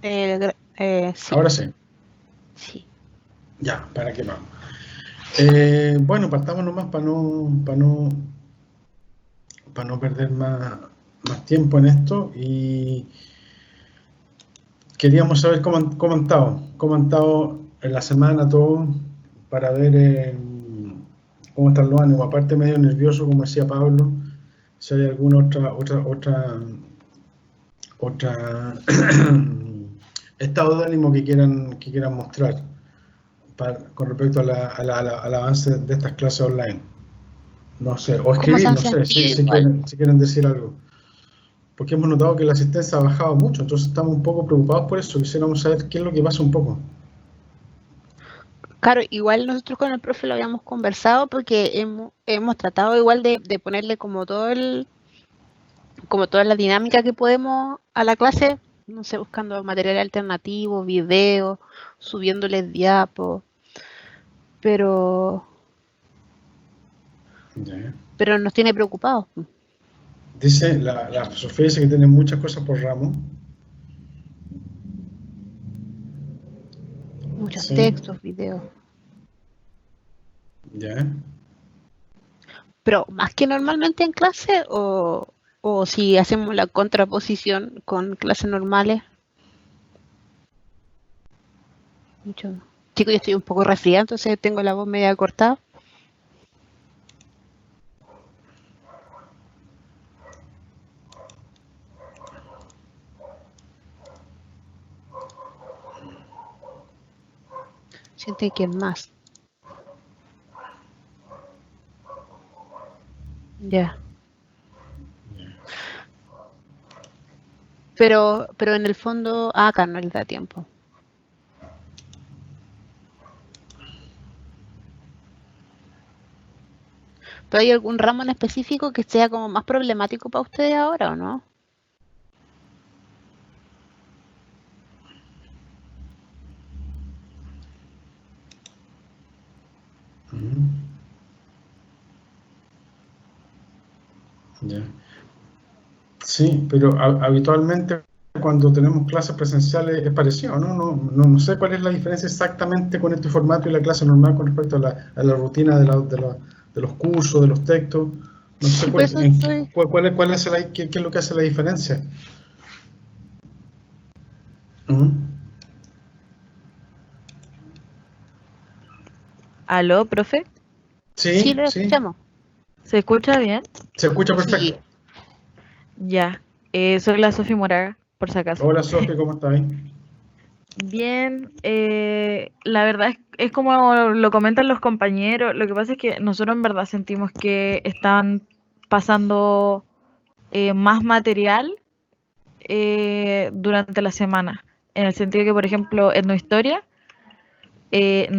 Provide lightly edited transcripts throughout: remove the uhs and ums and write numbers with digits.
Sí, Ahora sí. sí. Ya, ¿para qué vamos? Bueno, partamos nomás para no perder más tiempo en esto y queríamos saber cómo han estado en la semana todo para ver cómo están los ánimos. Aparte medio nervioso, como decía Pablo, si hay alguna otra estado de ánimo que quieran mostrar con respecto al avance de estas clases online. No sé, o ¿Cómo se escribir, han no sé, sentido si igual? quieren decir algo. Porque hemos notado que la asistencia ha bajado mucho, entonces estamos un poco preocupados por eso. Quisiéramos saber qué es lo que pasa un poco. Claro, igual nosotros con el profe lo habíamos conversado porque hemos tratado igual de ponerle como toda la dinámica que podemos a la clase, no sé, buscando material alternativo, videos, subiéndoles diapos, pero, Ya. pero nos tiene preocupados. Dice, la Sofía dice que tiene muchas cosas por ramo. Muchos Sí, textos, videos. ya. Pero más que normalmente en clase o si hacemos la contraposición con clases normales, mucho. Chicos, yo estoy un poco resfriada, entonces tengo la voz media cortada. Siente que es más. Ya. Pero en el fondo, acá no les da tiempo. ¿Pero hay algún ramo en específico que sea como más problemático para ustedes ahora o no? Ujú, ya. Sí, pero habitualmente cuando tenemos clases presenciales es parecido, ¿no? No sé cuál es la diferencia exactamente con este formato y la clase normal con respecto a la rutina de los cursos, de los textos. No sé Sí, por eso estoy. qué es lo que hace la diferencia. Ujú. ¿Aló, profe? Sí, Sí, lo sí, escuchamos. ¿Se escucha bien? se escucha Sí. perfecto. Ya. Soy la Sofi Moraga, por si acaso. Hola Sofi, ¿cómo estás? Bien, la verdad es como lo comentan los compañeros. Lo que pasa es que nosotros en verdad sentimos que están pasando más material durante la semana. En el sentido que, por ejemplo, Etnohistoria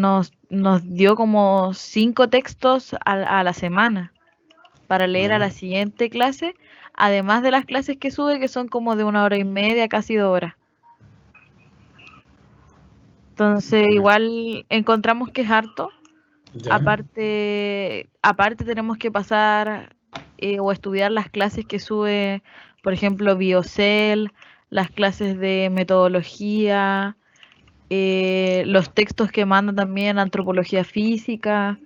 nos dio como 5 textos a la semana para leer a Ya, la siguiente clase, además de las clases que sube, que son como de 1 hora y media, casi 2 horas. Entonces, ya, igual encontramos que es harto. ya. Aparte tenemos que pasar o estudiar las clases que sube, por ejemplo, Biocell, las clases de metodología, los textos que mandan también antropología física,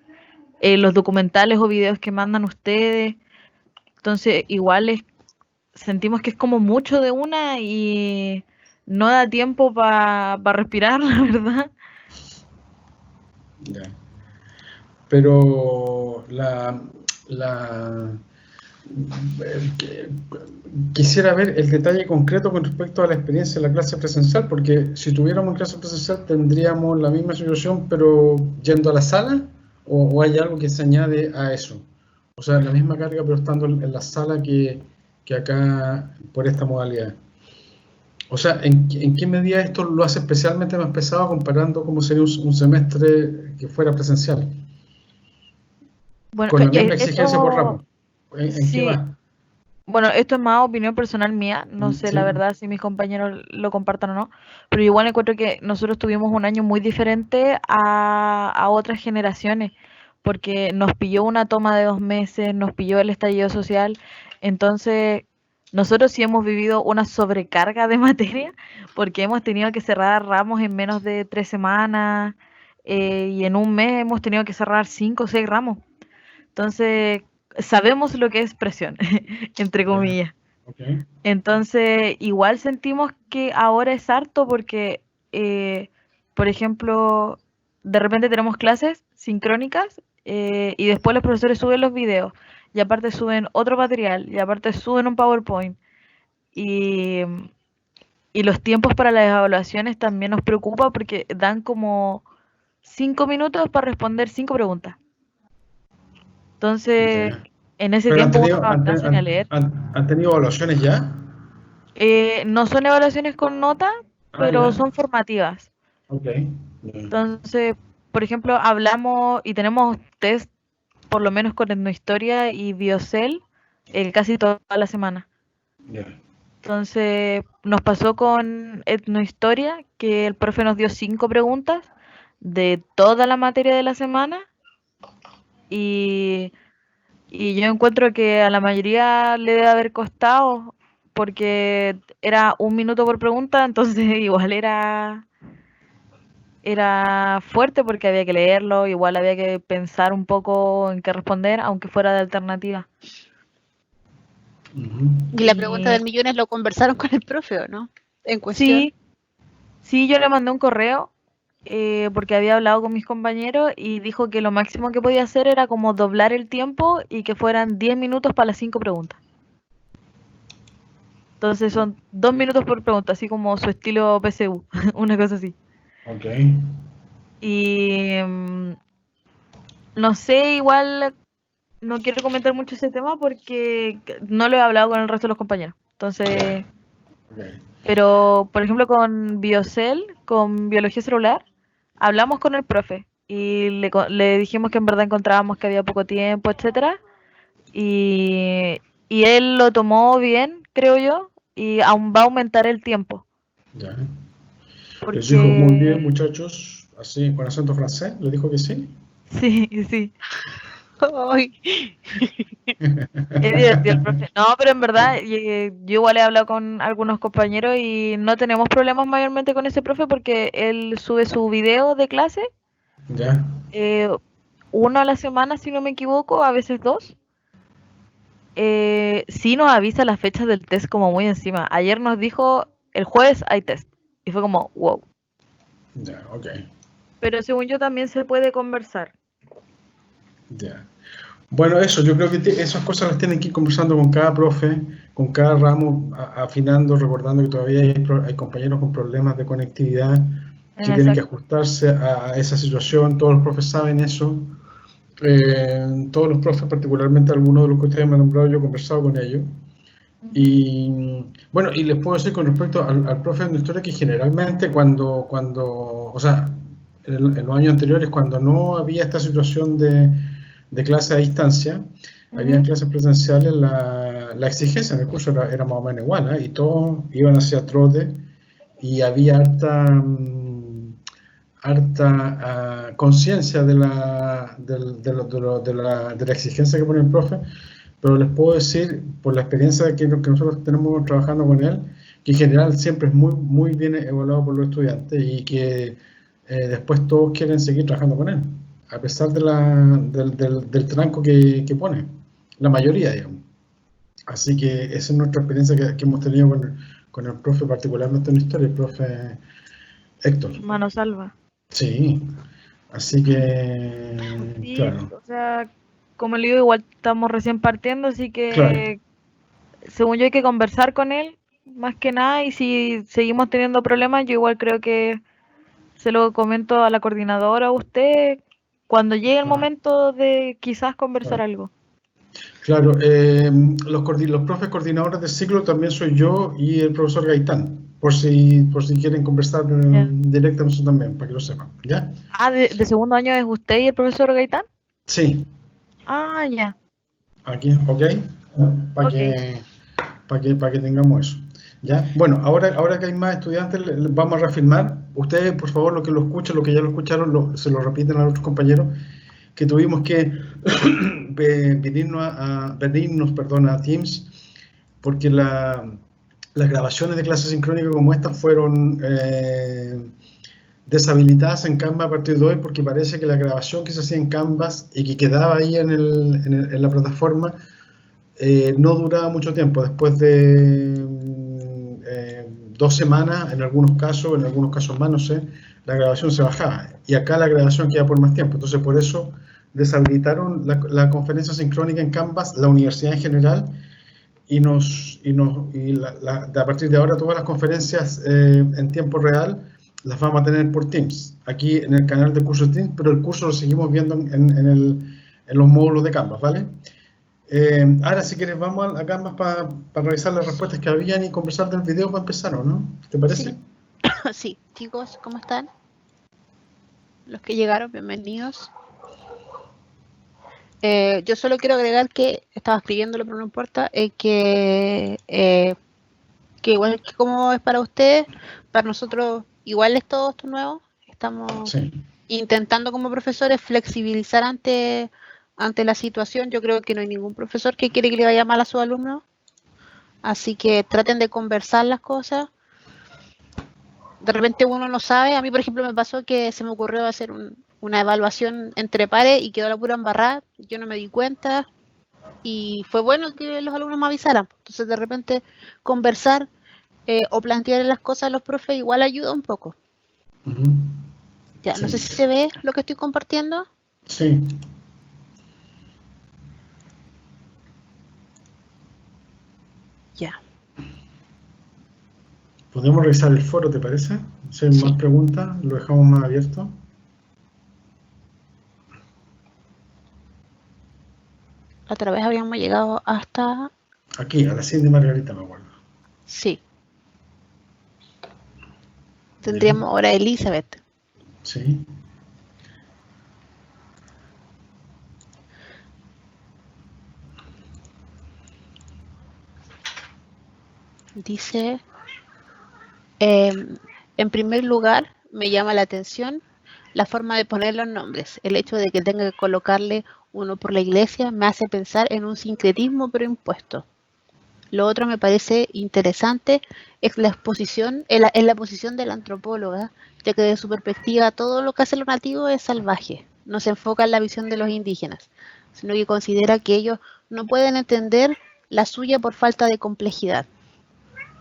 los documentales o videos que mandan ustedes. Entonces, sentimos que es como mucho de una y no da tiempo para respirar, la verdad. Ya. Pero la, quisiera ver el detalle concreto con respecto a la experiencia de la clase presencial, porque si tuviéramos clase presencial tendríamos la misma situación, pero yendo a la sala, o hay algo que se añade a eso. O sea, la misma carga, pero estando en la sala que acá por esta modalidad. O sea, ¿en qué medida esto lo hace especialmente más pesado comparando cómo sería un semestre que fuera presencial? Bueno, Con la misma exigencia por eso ramo. ¿En qué sí, va? bueno, esto es más opinión personal mía, no sé la Sí. verdad si mis compañeros lo compartan o no, pero igual encuentro que nosotros tuvimos un año muy diferente a otras generaciones, porque nos pilló una toma de 2 meses, nos pilló el estallido social, entonces nosotros sí hemos vivido una sobrecarga de materia porque hemos tenido que cerrar ramos en menos de 3 semanas y en un mes hemos tenido que cerrar 5 o 6 ramos. Entonces, sabemos lo que es presión, entre comillas. Okay. Entonces, igual sentimos que ahora es harto porque, por ejemplo, de repente tenemos clases sincrónicas y después los profesores suben los videos y aparte suben otro material y aparte suben un PowerPoint y, y los tiempos para las evaluaciones también nos preocupa porque dan como 5 minutos para responder 5 preguntas. Entonces, Ya. en ese ¿Pero tiempo uno no alcanza ni a leer. han tenido evaluaciones ya? No son evaluaciones con nota, Ah, pero ya. son formativas. Ok. Ya. Entonces, por ejemplo, hablamos y tenemos test, por lo menos con Etnohistoria y Biocel, casi toda la semana. Ya. Entonces, nos pasó con Etnohistoria que el profe nos dio 5 preguntas de toda la materia de la semana y yo encuentro que a la mayoría le debe haber costado porque era 1 minuto por pregunta, entonces igual era fuerte porque había que leerlo, igual había que pensar un poco en qué responder, aunque fuera de alternativa. Y la pregunta Y del millón es, ¿lo conversaron con el profe o no? En cuestión. sí, yo le mandé un correo porque había hablado con mis compañeros y dijo que lo máximo que podía hacer era como doblar el tiempo y que fueran 10 minutos para las 5 preguntas. Entonces son 2 minutos por pregunta, así como su estilo PSU, una cosa así. Ok. Y no sé, igual no quiero comentar mucho ese tema porque no lo he hablado con el resto de los compañeros. Entonces, Okay. pero por ejemplo con Biocel, con biología celular, hablamos con el profe y le dijimos que en verdad encontrábamos que había poco tiempo, etcétera. Y él lo tomó bien, creo yo, y aún va a aumentar el tiempo. Ya. Les dijo, muy bien, Porque muchachos, así, con acento francés, le dijo que sí. sí, sí. Ay, Es divertido el profe. No, pero en verdad, yo igual he hablado con algunos compañeros y no tenemos problemas mayormente con ese profe porque él sube su video de clase, Ya. eh, 1 a la semana, si no me equivoco, a veces 2. Sí nos avisa las fechas del test como muy encima. Ayer nos dijo, el jueves hay test. Y fue como, wow. Ya, ok. Pero según yo también se puede conversar. Ya. Bueno, eso, yo creo que esas cosas las tienen que ir conversando con cada profe, con cada ramo, afinando, recordando que todavía hay compañeros con problemas de conectividad que tienen que Exacto. ajustarse a esa situación. Todos los profes saben eso. Todos los profes, particularmente algunos de los que ustedes me han nombrado, yo he conversado con ellos. Y bueno, y les puedo decir con respecto al profe de historia que generalmente o sea, en los años anteriores, cuando no había esta situación de clase a distancia, habían clases presenciales, la exigencia en el curso era más o menos igual, ¿eh? Y todos iban hacia trote y había harta conciencia de la exigencia que pone el profe, pero les puedo decir, por la experiencia que nosotros tenemos trabajando con él, que en general siempre es muy, muy bien evaluado por los estudiantes y que después todos quieren seguir trabajando con él, a pesar del tranco que pone, la mayoría, digamos. Así que esa es nuestra experiencia que hemos tenido con el profe, particularmente en historia, el profe Héctor. Mano salva. Sí, así que, Sí, claro, o sea, como le digo, igual estamos recién partiendo, así claro, que según yo hay que conversar con él, más que nada, y si seguimos teniendo problemas, yo igual creo que se lo comento a la coordinadora a usted cuando llegue el claro. momento de quizás conversar Claro. algo. Claro, los profes coordinadores de ciclo también soy yo y el profesor Gaitán, por si quieren conversar Ya. directamente también, para que lo sepan, ¿ya? Ah, de segundo año es usted y el profesor Gaitán. Sí, Ah, ya, aquí, ok, para ok. que tengamos eso, ¿ya? Bueno, ahora que hay más estudiantes, vamos a reafirmar. Ustedes, por favor, lo que ya lo escucharon, se lo repiten a los otros compañeros, que tuvimos que venirnos a Teams porque las grabaciones de clase sincrónica como esta fueron deshabilitadas en Canva a partir de hoy, porque parece que la grabación que se hacía en Canvas y que quedaba ahí en la plataforma no duraba mucho tiempo. Después de 2 semanas, en algunos casos más, no sé, la grabación se bajaba. Y acá la grabación queda por más tiempo. Entonces, por eso deshabilitaron la conferencia sincrónica en Canvas, la universidad en general, y a partir de ahora todas las conferencias en tiempo real las vamos a tener por Teams, aquí en el canal de curso Teams, pero el curso lo seguimos viendo en los módulos de Canvas, ¿vale? Ahora, si quieres, vamos a Canvas para revisar las respuestas que habían y conversar del video para empezar, ¿o no? ¿Te parece? Sí. Sí, chicos, ¿cómo están? Los que llegaron, bienvenidos. Yo solo quiero agregar que, estaba escribiéndolo pero no importa, que igual que como es para ustedes, para nosotros igual es todo esto nuevo. Estamos intentando como profesores flexibilizar ante la situación. Yo creo que no hay ningún profesor que quiere que le vaya mal a sus alumnos. Así que traten de conversar las cosas. De repente uno no sabe. A mí, por ejemplo, me pasó que se me ocurrió hacer una evaluación entre pares y quedó la pura embarrada. Yo no me di cuenta y fue bueno que los alumnos me avisaran. Entonces, de repente, conversar o plantear las cosas a los profes igual ayuda un poco. Ya, no sé si se ve lo que estoy compartiendo. Sí. Ya. Podemos revisar el foro, ¿te parece? Si hay más preguntas, lo dejamos más abierto. Otra vez habíamos llegado hasta... Aquí, a la 100 de Margarita, me acuerdo. Sí. Tendríamos ahora Elizabeth. Sí. Dice, en primer lugar, me llama la atención la forma de poner los nombres. El hecho de que tenga que colocarle uno por la iglesia me hace pensar en un sincretismo pero impuesto. Lo otro me parece interesante es la exposición, en la posición de la antropóloga, ya que desde su perspectiva todo lo que hace lo nativo es salvaje. No se enfoca en la visión de los indígenas, sino que considera que ellos no pueden entender la suya por falta de complejidad.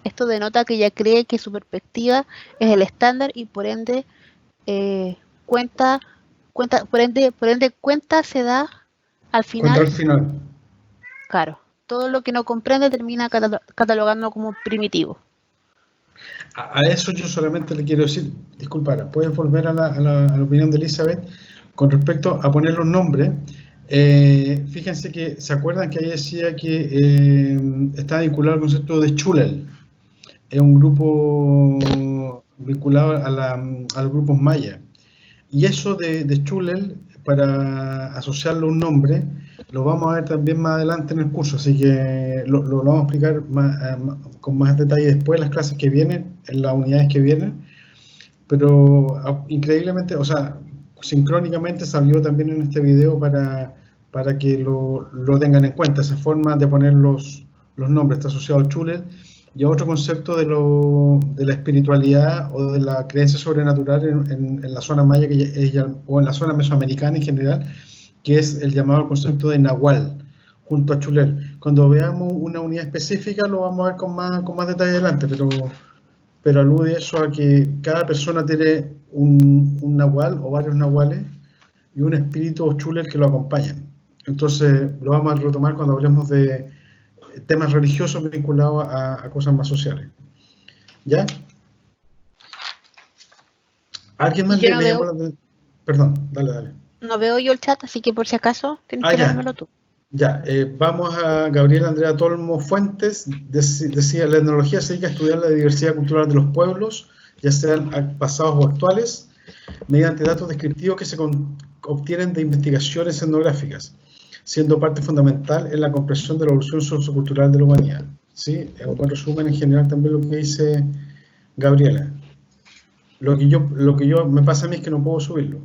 Esto denota que ella cree que su perspectiva es el estándar y por ende cuenta se da al final. Cuenta al final. Claro, todo lo que no comprende termina catalogando como primitivo. A eso yo solamente le quiero decir, disculpa, puedes volver a la opinión de Elizabeth con respecto a poner los nombres. Fíjense que, ¿se acuerdan que ahí decía que está vinculado al concepto de Chulel? Es un grupo vinculado a los grupos maya. Y eso de Chulel, para asociarlo a un nombre, lo vamos a ver también más adelante en el curso, así que lo vamos a explicar con más detalle después en las clases que vienen, en las unidades que vienen, pero increíblemente, o sea, sincrónicamente salió también en este video para que lo tengan en cuenta. Esa forma de poner los nombres está asociado al Chulel y a otro concepto de la espiritualidad o de la creencia sobrenatural en la zona maya o en la zona mesoamericana en general, que es el llamado concepto de Nahual, junto a Chulel. Cuando veamos una unidad específica lo vamos a ver con más detalle adelante, pero alude eso a que cada persona tiene un Nahual o varios Nahuales y un espíritu o Chulel que lo acompañan. Entonces lo vamos a retomar cuando hablemos de temas religiosos vinculados a cosas más sociales. ¿Ya? ¿Alguien más le llamó la atención? Perdón, dale. No veo yo el chat, así que por si acaso tienes que leérmelo tú. Ya, vamos a Gabriela Andrea Tolmo Fuentes. Decía, la etnología se dedica a estudiar la diversidad cultural de los pueblos, ya sean pasados o actuales, mediante datos descriptivos que se obtienen de investigaciones etnográficas, siendo parte fundamental en la comprensión de la evolución sociocultural de la humanidad. ¿Sí? Es un buen resumen en general también lo que dice Gabriela. Lo que yo me pasa a mí es que no puedo subirlo.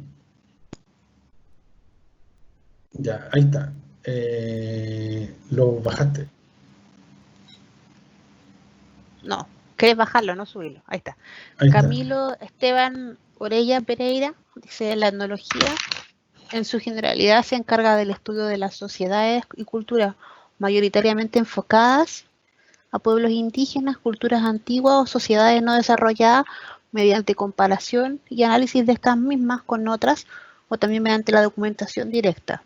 Ya, ahí está. Lo bajaste. No, querés bajarlo, no subirlo. Ahí está. Ahí está. Camilo Esteban Orella Pereira dice: la etnología en su generalidad se encarga del estudio de las sociedades y culturas mayoritariamente enfocadas a pueblos indígenas, culturas antiguas o sociedades no desarrolladas mediante comparación y análisis de estas mismas con otras o también mediante la documentación directa,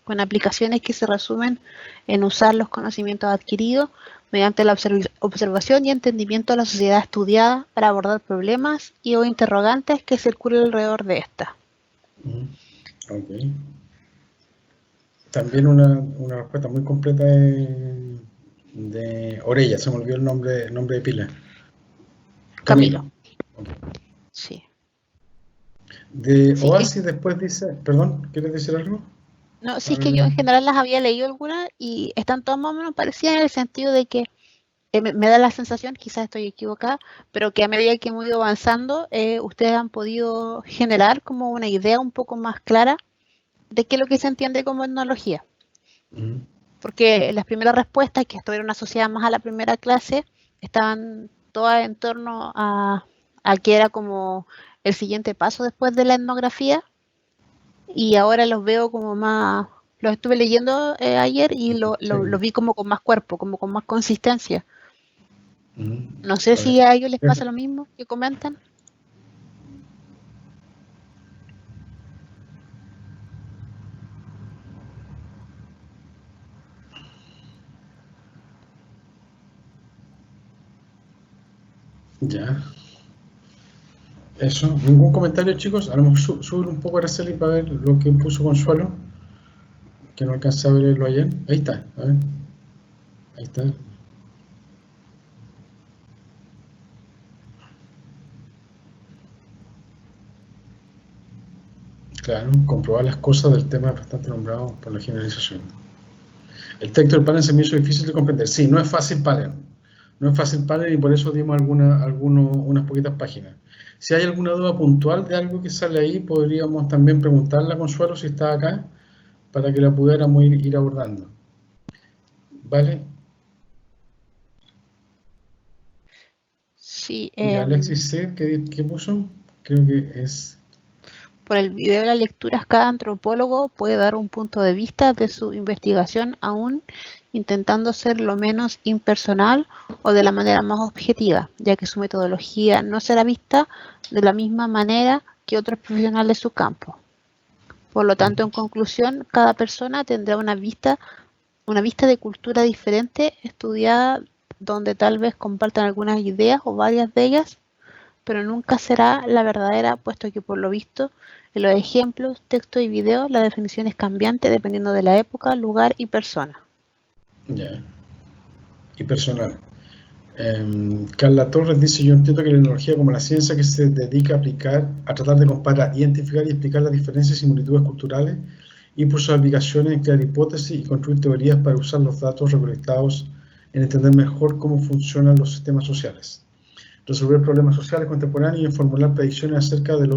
con aplicaciones que se resumen en usar los conocimientos adquiridos mediante la observación y entendimiento de la sociedad estudiada para abordar problemas y o interrogantes que circulan alrededor de esta. Ok. También una respuesta muy completa de Orella, se me olvidó el nombre de pila. Camilo. Okay. Sí. De Oasis después dice, perdón, ¿quieres decir algo? No, sí, es que yo en general las había leído algunas y están todas más o menos parecidas en el sentido de que me da la sensación, quizás estoy equivocada, pero que a medida que hemos ido avanzando, ustedes han podido generar como una idea un poco más clara de qué es lo que se entiende como etnología. Porque las primeras respuestas, que estuvieron asociadas más a la primera clase, estaban todas en torno a que era como el siguiente paso después de la etnografía, y ahora los veo como más, los estuve leyendo ayer y los vi como con más cuerpo, como con más consistencia. No sé si a ellos les pasa lo mismo, que comentan. Ya. Eso, ningún comentario, chicos. A lo mejor subir un poco a Araceli para ver lo que puso Consuelo, que no alcancé a verlo ayer. Ahí está, a ver. Ahí está. Claro, comprobar las cosas del tema bastante nombrado por la generalización. El texto del panel se me hizo difícil de comprender. Sí, no es fácil panel. No es fácil panel y por eso dimos unas poquitas páginas. Si hay alguna duda puntual de algo que sale ahí, podríamos también preguntarle a Consuelo si está acá, para que la pudiéramos ir abordando. ¿Vale? Sí. Y Alexis C, ¿qué puso? Creo que es... Por el video de las lecturas, cada antropólogo puede dar un punto de vista de su investigación, aún intentando ser lo menos impersonal o de la manera más objetiva, ya que su metodología no será vista de la misma manera que otros profesionales de su campo. Por lo tanto, en conclusión, cada persona tendrá una vista de cultura diferente, estudiada, donde tal vez compartan algunas ideas o varias de ellas, pero nunca será la verdadera, puesto que por lo visto en los ejemplos, texto y video la definición es cambiante dependiendo de la época, lugar y persona. Ya. Y personal. Carla Torres dice: yo entiendo que la etnología como la ciencia que se dedica a tratar de comparar, identificar y explicar las diferencias y similitudes culturales, impulsar aplicaciones, crear hipótesis y construir teorías para usar los datos recolectados en entender mejor cómo funcionan los sistemas sociales, resolver problemas sociales contemporáneos y formular predicciones acerca de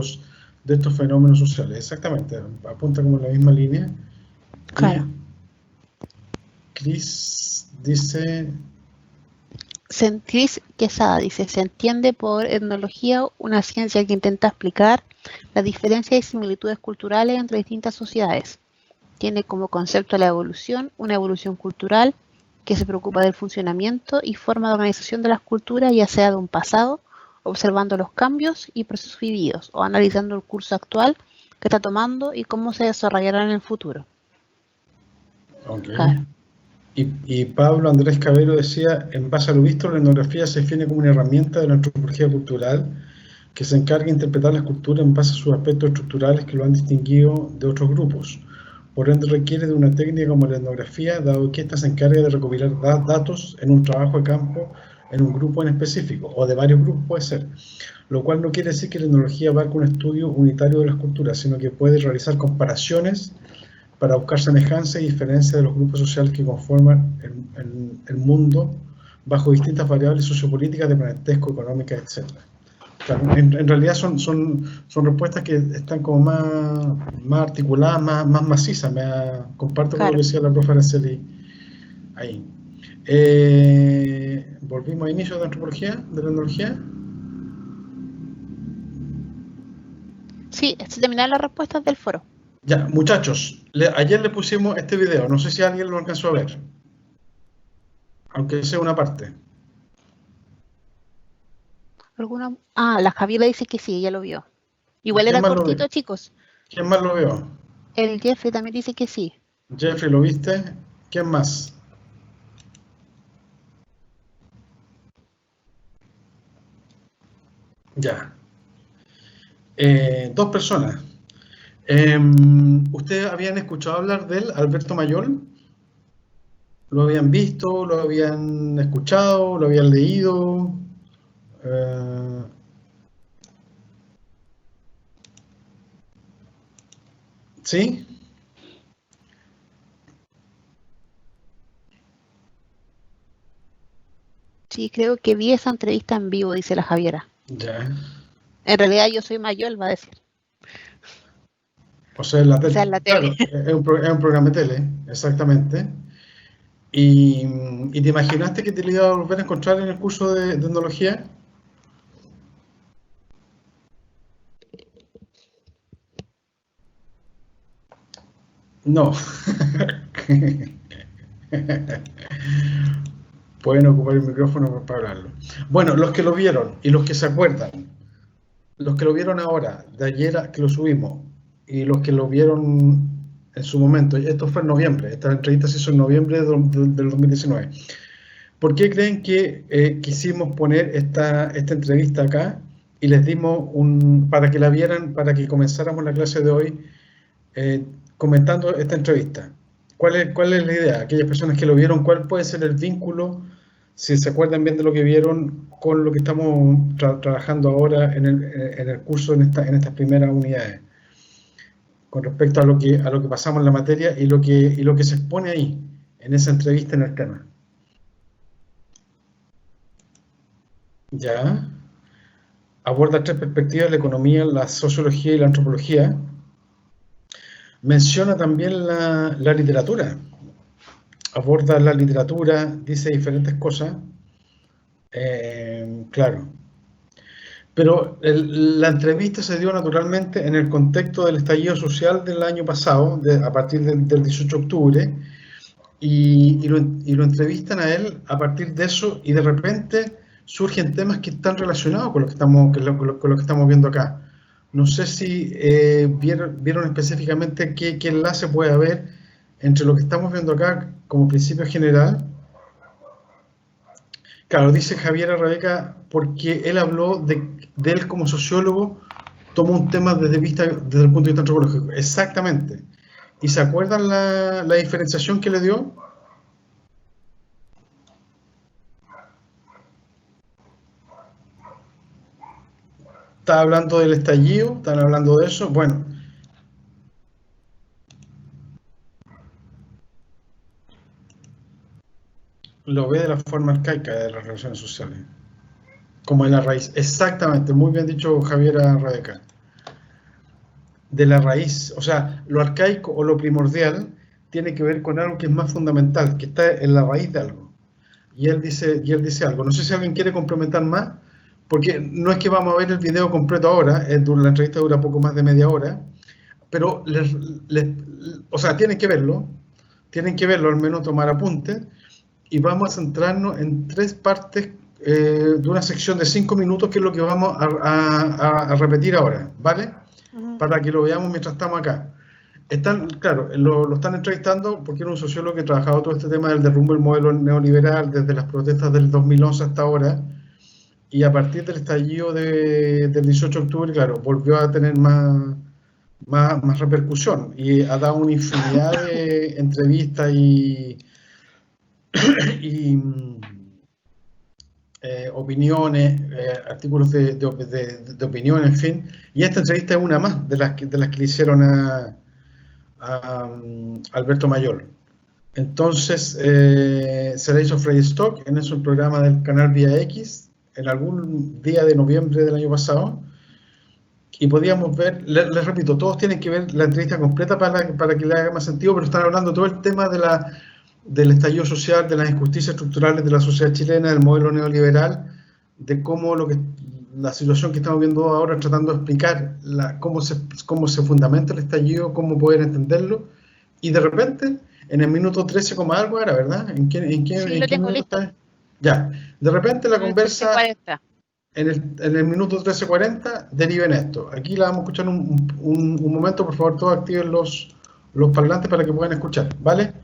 estos fenómenos sociales. Exactamente, apunta como en la misma línea. Claro. Cris dice... Cris Quesada dice: se entiende por etnología una ciencia que intenta explicar las diferencias y similitudes culturales entre distintas sociedades. Tiene como concepto la evolución, una evolución cultural que se preocupa del funcionamiento y forma de organización de las culturas, ya sea de un pasado, observando los cambios y procesos vividos, o analizando el curso actual que está tomando y cómo se desarrollará en el futuro. Okay. Claro. Y Pablo Andrés Cabero decía: en base a lo visto, la etnografía se define como una herramienta de la antropología cultural que se encarga de interpretar las culturas en base a sus aspectos estructurales que lo han distinguido de otros grupos. Por ende, requiere de una técnica como la etnografía, dado que ésta se encarga de recopilar datos en un trabajo de campo en un grupo en específico, o de varios grupos puede ser, lo cual no quiere decir que la etnología abarque un estudio unitario de las culturas, sino que puede realizar comparaciones para buscar semejanzas y diferencias de los grupos sociales que conforman el mundo bajo distintas variables sociopolíticas, de parentesco, económicas, etc. Claro, en realidad son respuestas que están como más articuladas, más macizas. Comparto con lo que decía la profe Araceli ahí. volvimos a inicio de antropología, de la etnología. Sí, se terminaron las respuestas del foro. Ya, muchachos, ayer le pusimos este video, no sé si alguien lo alcanzó a ver, aunque sea una parte. ¿Alguna? Ah, la Javiera dice que sí, ella lo vio. Igual ¿Quién era más lo cortito, vio? chicos. ¿Quién más lo vio? El Jeffrey también dice que sí. Jeffrey, ¿lo viste? ¿Quién más? Ya. 2 personas. ¿Ustedes habían escuchado hablar de él, Alberto Mayol? ¿Lo habían visto? ¿Lo habían escuchado? ¿Lo habían leído? ¿Sí? Sí, creo que vi esa entrevista en vivo, dice la Javiera. Ya. En realidad yo soy mayor, va a decir. O sea, en la O sea, en la tele. Claro, es un programa de tele, exactamente. ¿Y te imaginaste que te lo iba a volver a encontrar en el curso de etnología? No. Pueden ocupar el micrófono para hablarlo. Bueno, los que lo vieron y los que se acuerdan, los que lo vieron ahora, de ayer que lo subimos, y los que lo vieron en su momento, esto fue en noviembre, esta entrevista se hizo en noviembre del 2019. ¿Por qué creen que quisimos poner esta entrevista acá y les dimos para que la vieran, para que comenzáramos la clase de hoy comentando esta entrevista? ¿Cuál es la idea? Aquellas personas que lo vieron, ¿cuál puede ser el vínculo, si se acuerdan bien de lo que vieron, con lo que estamos trabajando ahora en el curso, en estas primeras unidades, con respecto a lo que pasamos en la materia y lo que se expone ahí, en esa entrevista, en el tema? Ya. Aborda 3 perspectivas: la economía, la sociología y la antropología. Menciona también la literatura. Aborda la literatura, dice diferentes cosas. Claro. Pero la entrevista se dio naturalmente en el contexto del estallido social del año pasado, a partir del 18 de octubre, y lo entrevistan a él a partir de eso, y de repente surgen temas que están relacionados con lo que estamos viendo acá. No sé si vieron específicamente qué enlace puede haber entre lo que estamos viendo acá como principio general. Claro, dice Javier Rebeca, porque él habló de él como sociólogo, tomó un tema desde el punto de vista antropológico. Exactamente. ¿Y se acuerdan la diferenciación que le dio? ¿Está hablando del estallido? ¿Están hablando de eso? Bueno. Lo ve de la forma arcaica de las relaciones sociales. Como en la raíz. Exactamente, muy bien dicho Javiera Rebeca. De la raíz, o sea, lo arcaico o lo primordial tiene que ver con algo que es más fundamental, que está en la raíz de algo. Y él dice algo. No sé si alguien quiere complementar más, porque no es que vamos a ver el video completo ahora, la entrevista dura poco más de media hora, pero o sea, tienen que verlo, al menos tomar apuntes, y vamos a centrarnos en 3 partes de una sección de 5 minutos, que es lo que vamos a repetir ahora, ¿vale? Para que lo veamos mientras estamos acá. Claro, lo están entrevistando porque era un sociólogo que trabajaba todo este tema del derrumbe del modelo neoliberal desde las protestas del 2011 hasta ahora, y a partir del estallido del 18 de octubre, claro, volvió a tener más repercusión y ha dado una infinidad de entrevistas y opiniones, artículos de opinión, en fin. Y esta entrevista es una más de las que le hicieron a Alberto Mayol. Entonces, se le hizo Freddy Stock en un programa del canal Vía X en algún día de noviembre del año pasado, y podíamos ver, les repito, todos tienen que ver la entrevista completa para que le haga más sentido, pero están hablando todo el tema del estallido social, de las injusticias estructurales de la sociedad chilena, del modelo neoliberal, de cómo la situación que estamos viendo ahora, tratando de explicar cómo se fundamenta el estallido, cómo poder entenderlo, y de repente, en el minuto 13, algo era, ¿verdad? ¿En qué Sí, lo tengo listo. está? Ya, de repente la En el conversa 13:40. en el minuto 13:40 deriva en esto. Aquí la vamos a escuchar un momento, por favor, todos activen los parlantes para que puedan escuchar, ¿vale?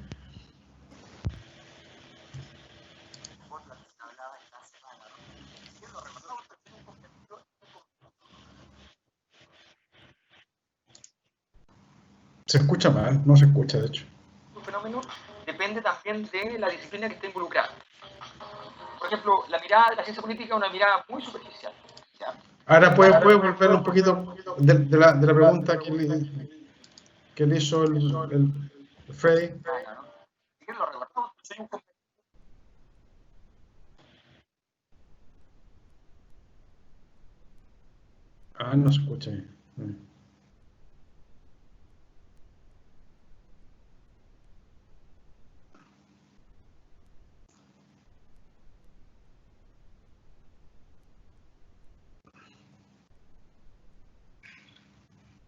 Se escucha mal, no se escucha, de hecho. Un fenómeno depende también de la disciplina que esté involucrada. Por ejemplo, la mirada de la ciencia política es una mirada muy superficial. ¿Ya? Ahora puede volver un poquito de la pregunta que le hizo el Freddy. Si quieren lo reguardamos. Soy un No se escucha bien.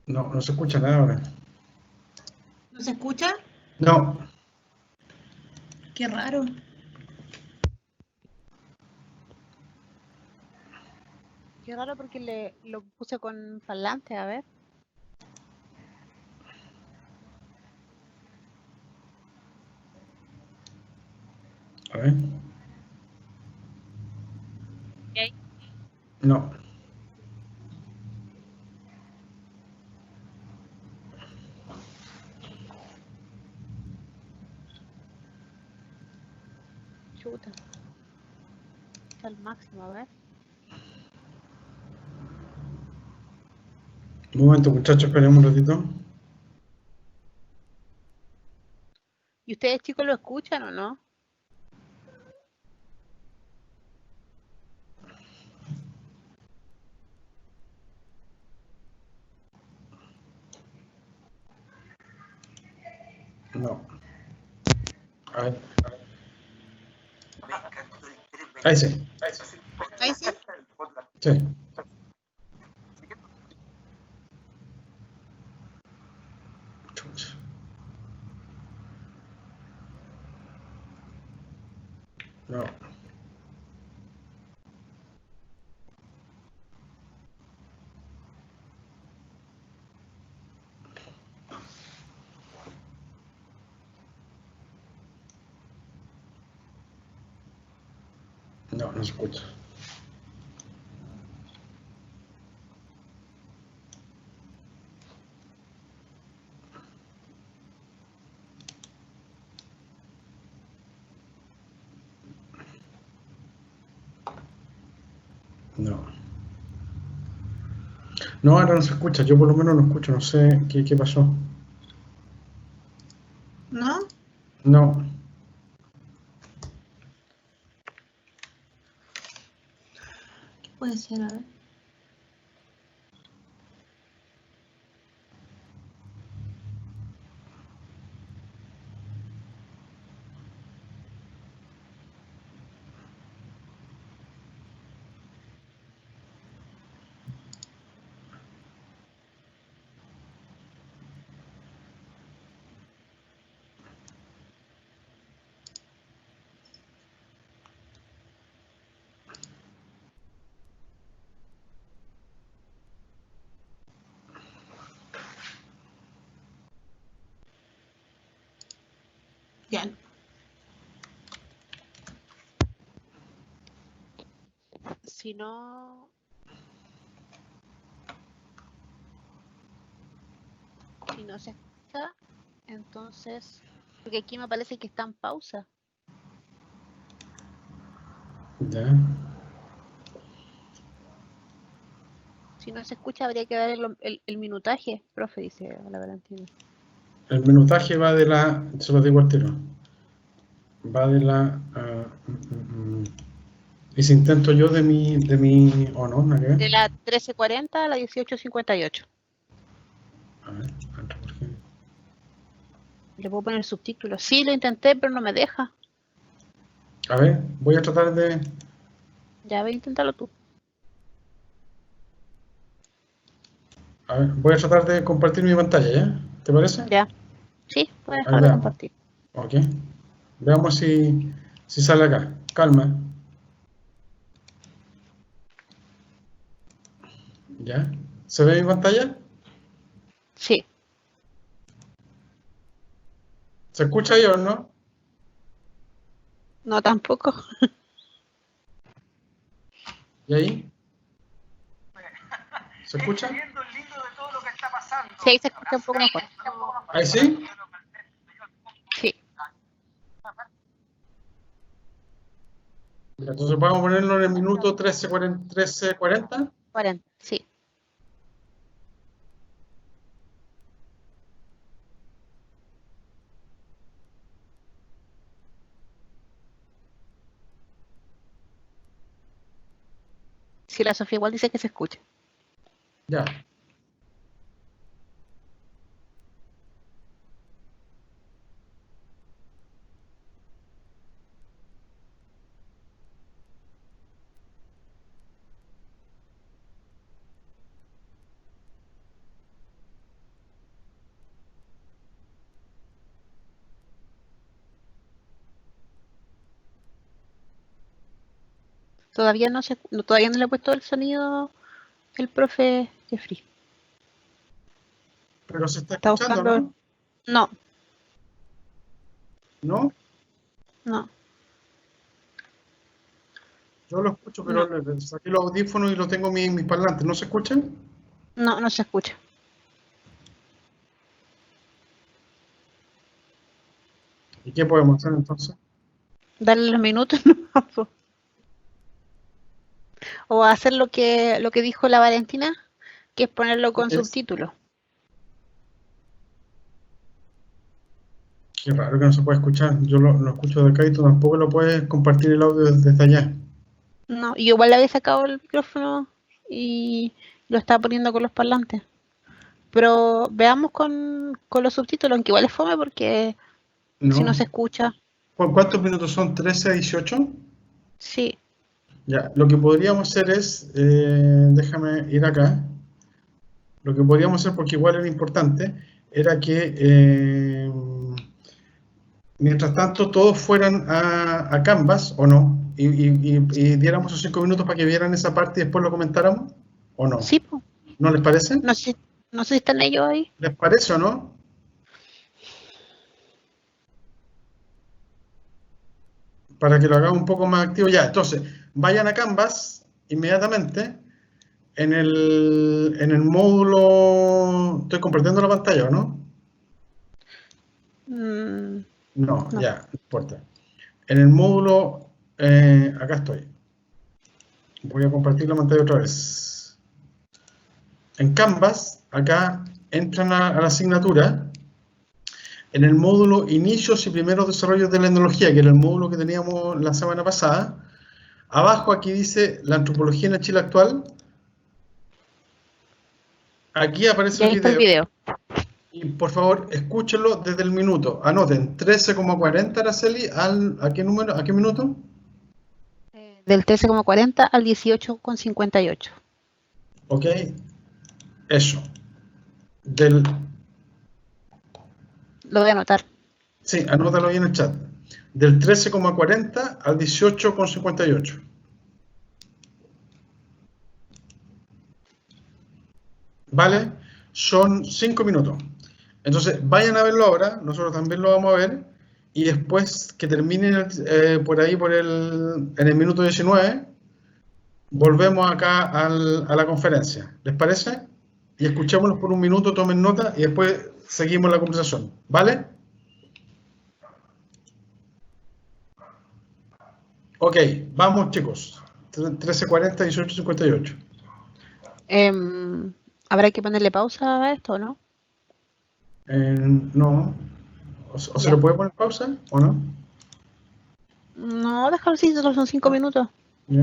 No se escucha nada ahora. ¿No se escucha? No. Qué raro. Qué raro porque lo puse con parlante, a ver. A ver. ¿Qué? No. Chuta. Está al máximo, a ver. Un momento, muchachos, esperemos un ratito. ¿Y ustedes, chicos, lo escuchan o no? No. A ver. Ahí sí. ¿Ahí sí? Sí. No. No se escucha. No. No, ahora no se escucha. Yo por lo menos no escucho. No sé qué pasó. ¿No? No. ¿Qué puede ser? A ver. Ya. Si no se escucha, entonces, porque aquí me parece que está en pausa. Ya. Si no se escucha, habría que dar el minutaje, profe, dice la Valentina. El minutaje va de la... Se lo digo al tiro. Va de la... Y si intento yo de mi ¿o no? ¿A qué? De la 13:40 a la 18:58. A ver, ¿por qué? Le puedo poner subtítulos. Sí, lo intenté, pero no me deja. A ver, voy a tratar de... Ya, ve, inténtalo tú. A ver, voy a tratar de compartir mi pantalla, ¿ya? ¿Te parece? Ya. Sí, voy a Ahí dejar de veamos. compartir. Ok. Veamos si sale acá. Calma. ¿Ya? ¿Se ve mi pantalla? Sí. ¿Se escucha ahí o no? No, tampoco. ¿Y ahí? ¿Se escucha? Viendo el lindo de todo lo que está pasando. Sí, ahí se escucha un poco mejor. ¿Ahí sí? Sí. Ya, entonces vamos a ponerlo en el minuto 13:40. 40. Sí. Sí, la Sofía igual dice que se escucha. Ya. Todavía todavía no le he puesto el sonido el profe Jeffrey. Pero se está Está escuchando, buscando. ¿no? No, ¿No? no, Yo lo escucho, no, pero le saqué los audífonos y lo tengo en mis parlantes. ¿No se escuchan? no, no se escucha. ¿Y qué podemos hacer entonces? Darle los minutos nomás, po. O hacer lo que dijo la Valentina, que es ponerlo con Es subtítulos. Qué raro que no se puede escuchar. Yo lo escucho de acá y tú tampoco lo puedes compartir el audio desde allá. No, yo igual le había sacado el micrófono y lo estaba poniendo con los parlantes. Pero veamos con los subtítulos, aunque igual es fome porque si no No. se escucha, ¿Cuántos minutos son? ¿13 a 18? sí. Ya, lo que podríamos hacer es, déjame ir acá. Lo que podríamos hacer, porque igual era importante, era que mientras tanto todos fueran a Canvas, ¿o no? Y diéramos esos 5 minutos para que vieran esa parte y después lo comentáramos, ¿o no? Sí, po. ¿No les parece? No sé si están ellos ahí. ¿Les parece o no? Para que lo hagamos un poco más activo. Ya, entonces, vayan a Canvas inmediatamente. En el módulo, estoy compartiendo la pantalla, ¿o no? Mm, No, no. ya, no importa. En el módulo, acá estoy. Voy a compartir la pantalla otra vez. En Canvas, acá entran a la asignatura. En el módulo Inicios y Primeros Desarrollos de la Etnología, que era el módulo que teníamos la semana pasada, abajo aquí dice la antropología en el Chile actual. Aquí aparece Ya el ahí está el video. video. Y por favor, escúchenlo desde el minuto. Anoten, 13:40, Araceli, ¿a qué número, a qué minuto? Del 13,40 al 18,58. Ok, eso. Del, Lo voy a anotar. sí, anótalo ahí en el chat. Del 13,40 al 18,58. ¿Vale? Son 5 minutos. Entonces, vayan a verlo ahora, nosotros también lo vamos a ver, y después que terminen por ahí, en el minuto 19, volvemos acá a la conferencia. ¿Les parece? Y escuchémoslos por un minuto, tomen nota y después seguimos la conversación. ¿Vale? Ok, vamos chicos. 13:40, 18:58. ¿Habrá que ponerle pausa a esto, no? No. ¿O se Ya. lo puede poner pausa o no? No, déjalo así, solo son 5 minutos. Ya.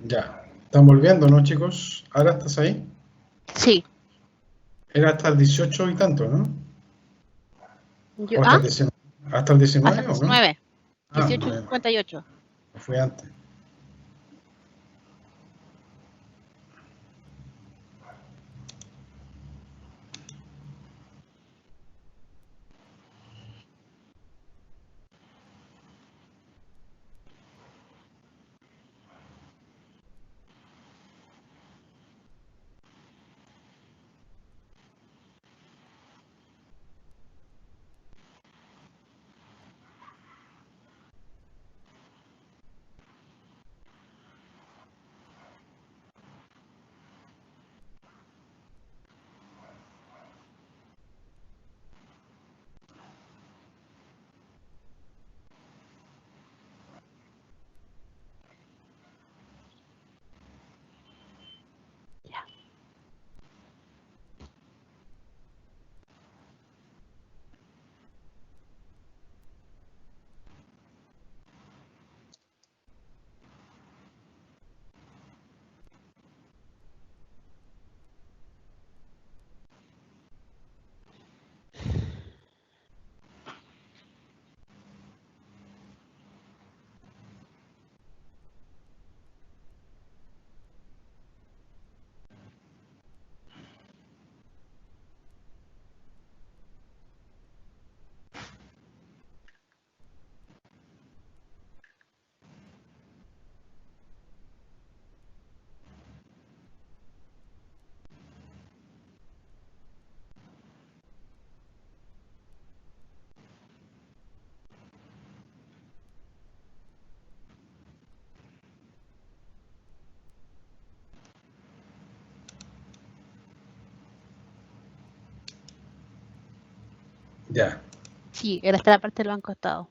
Ya. Están volviendo, ¿no, chicos? ¿Ahora estás ahí? Sí. Era hasta el 18 y tanto, ¿no? Yo, ¿O hasta el 19? ¿Hasta el 19 hasta o no? 19. Ah, 18:58. fue antes. Ya. Sí, era hasta la parte del banco estado.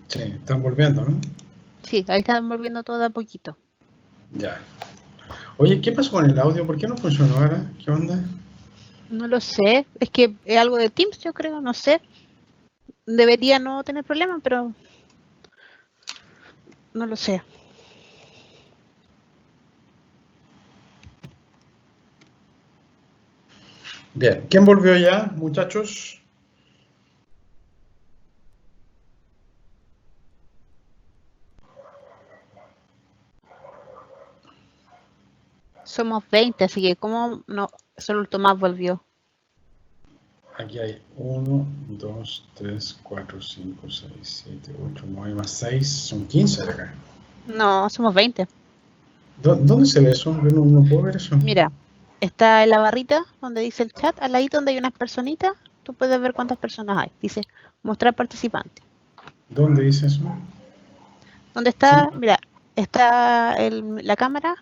Sí, están volviendo, ¿no? Sí, ahí están volviendo todo de a poquito. Ya. Oye, ¿qué pasó con el audio? ¿Por qué no funcionó ahora? ¿Qué onda? No lo sé, es que es algo de Teams, yo creo, no sé. Debería no tener problemas, pero no lo sé. Bien. ¿Quién volvió ya, muchachos? Somos 20, así que ¿cómo no? Solo el Tomás volvió. Aquí hay 1, 2, 3, 4, 5, 6, 7, 8, 9 más 6. Son 15 de acá. No, somos 20. ¿Dónde se ve eso? Yo no puedo ver eso. Mira, está en la barrita donde dice el chat, al ladito donde hay unas personitas, tú puedes ver cuántas personas hay. Dice, mostrar participante. ¿Dónde dice eso? ¿Dónde está? Sí. Mira, está la cámara,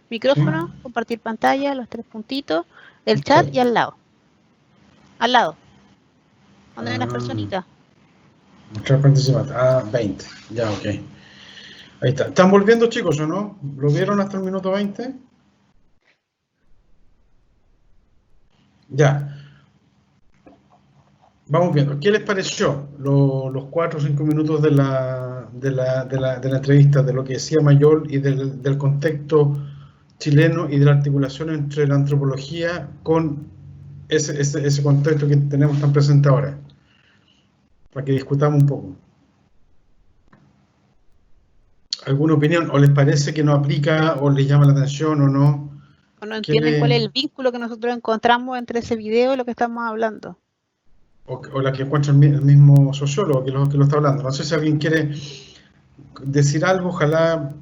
micrófono, compartir pantalla, los 3 puntitos, el chat y al lado. Al lado. Donde hay unas personitas. Mostrar participante. 20. Ya, ok. Ahí está. ¿Están volviendo, chicos, o no? ¿Lo vieron hasta el minuto 20? Ya. Vamos viendo. ¿Qué les pareció los 4 o 5 minutos de la entrevista, de lo que decía Mayol y del contexto chileno y de la articulación entre la antropología con ese contexto que tenemos tan presente ahora? Para que discutamos un poco. ¿Alguna opinión? ¿O les parece que no aplica o les llama la atención o no? ¿O no entienden cuál es el vínculo que nosotros encontramos entre ese video y lo que estamos hablando? O la que encuentra el mismo sociólogo que lo está hablando. No sé si alguien quiere decir algo, ojalá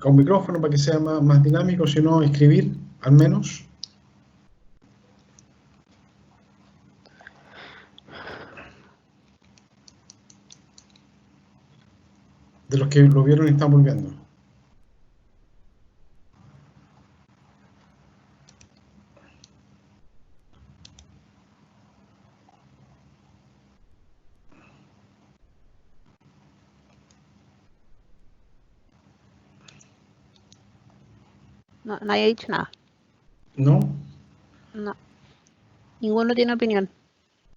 con micrófono para que sea más dinámico, si no, escribir al menos. De los que lo vieron y están volviendo. No, nadie ha dicho nada. ¿No? No. Ninguno tiene opinión.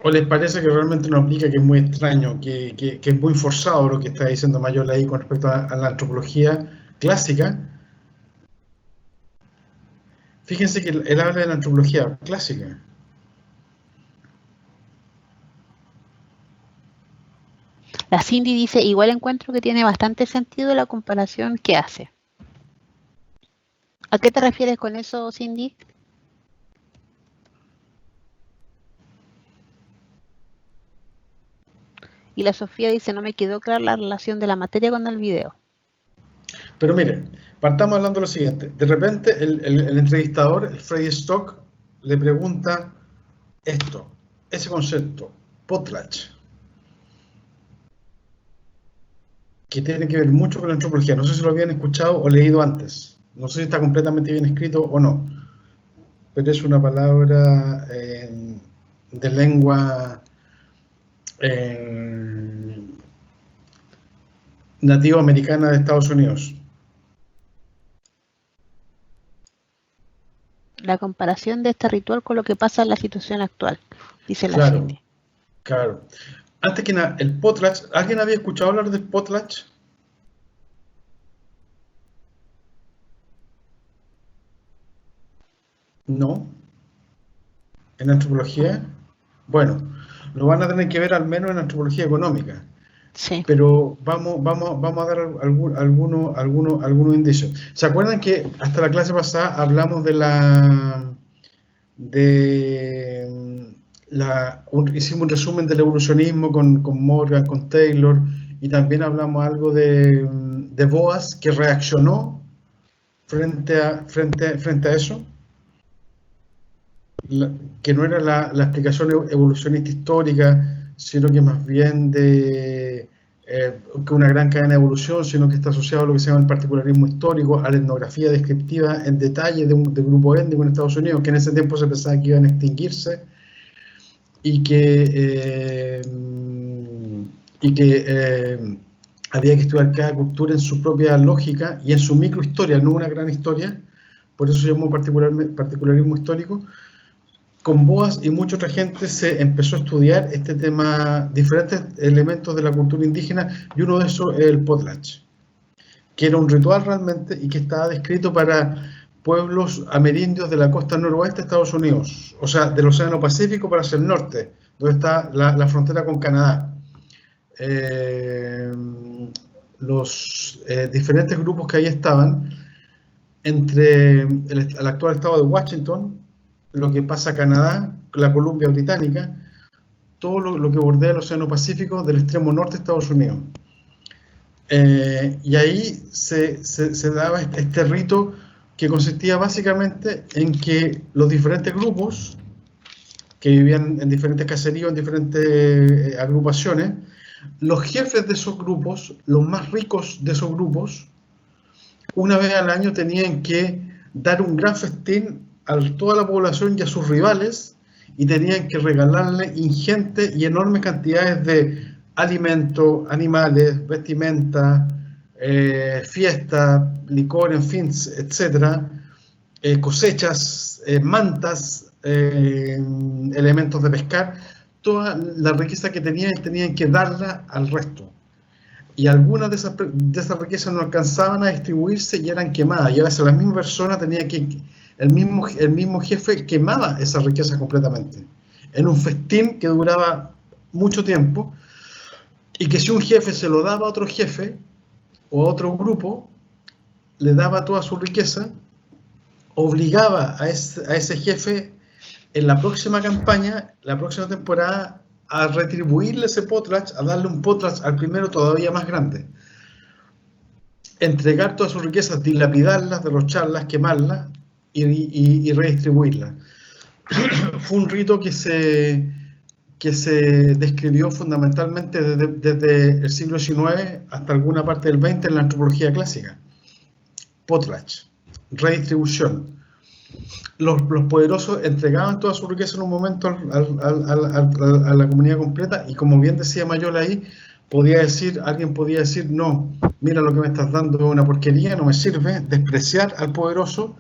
¿O les parece que realmente no aplica, que es muy extraño, que es muy forzado lo que está diciendo Mayol ahí con respecto a la antropología clásica, Fíjense que él habla de la antropología clásica. La Cindy dice, igual encuentro que tiene bastante sentido la comparación que hace. ¿A qué te refieres con eso, Cindy? Y la Sofía dice, no me quedó clara la relación de la materia con el video. Pero miren, partamos hablando de lo siguiente. De repente el entrevistador, el Freddy Stock, le pregunta ese concepto, potlatch, que tiene que ver mucho con la antropología. No sé si lo habían escuchado o leído antes. No sé si está completamente bien escrito o no. Pero es una palabra de lengua nativa americana de Estados Unidos. La comparación de este ritual con lo que pasa en la situación actual, dice la Claro, Cindy. claro. Antes que nada, el potlatch, ¿alguien había escuchado hablar del potlatch? No. ¿En antropología? Bueno, lo van a tener que ver al menos en antropología económica. Sí. Pero vamos a dar algunos indicios. ¿Se acuerdan que hasta la clase pasada hablamos hicimos un resumen del evolucionismo con Morgan, con Taylor, y también hablamos algo de Boas, que reaccionó frente a eso? Que no era la explicación evolucionista histórica, sino que más bien que una gran cadena de evolución, sino que está asociado a lo que se llama el particularismo histórico, a la etnografía descriptiva en detalle de grupo étnico en Estados Unidos, que en ese tiempo se pensaba que iban a extinguirse y que había que estudiar cada cultura en su propia lógica y en su microhistoria, no una gran historia. Por eso se llamó particularismo histórico. Con Boas y mucha otra gente se empezó a estudiar este tema, diferentes elementos de la cultura indígena, y uno de esos es el potlatch, que era un ritual realmente y que estaba descrito para pueblos amerindios de la costa noroeste de Estados Unidos, o sea, del Océano Pacífico para hacia el norte, donde está la frontera con Canadá. Los diferentes grupos que ahí estaban, entre el actual estado de Washington, lo que pasa a Canadá, la Columbia Británica, todo lo que bordea el Océano Pacífico del extremo norte de Estados Unidos. Y ahí se daba este rito que consistía básicamente en que los diferentes grupos que vivían en diferentes caseríos, en diferentes agrupaciones, los jefes de esos grupos, los más ricos de esos grupos, una vez al año tenían que dar un gran festín a toda la población y a sus rivales, y tenían que regalarle ingentes y enormes cantidades de alimentos, animales, vestimenta, fiesta, licor, en fin, etcétera, cosechas, mantas, elementos de pescar, toda la riqueza que tenían que darla al resto. Y algunas de esas riquezas no alcanzaban a distribuirse y eran quemadas, y a veces la misma persona tenía que... El mismo jefe quemaba esa riqueza completamente, en un festín que duraba mucho tiempo, y que si un jefe se lo daba a otro jefe, o a otro grupo, le daba toda su riqueza, obligaba a ese jefe en la próxima campaña, la próxima temporada, a retribuirle ese potlatch, a darle un potlatch al primero todavía más grande. Entregar todas sus riquezas, dilapidarlas, derrocharlas, quemarlas, y redistribuirla. Fue un rito que se describió fundamentalmente desde el siglo XIX hasta alguna parte del XX en la antropología clásica. Potlatch, redistribución. Los poderosos entregaban toda su riqueza en un momento a la comunidad completa, y como bien decía Mayola ahí, alguien podía decir, no, mira lo que me estás dando es una porquería, no me sirve, despreciar al poderoso.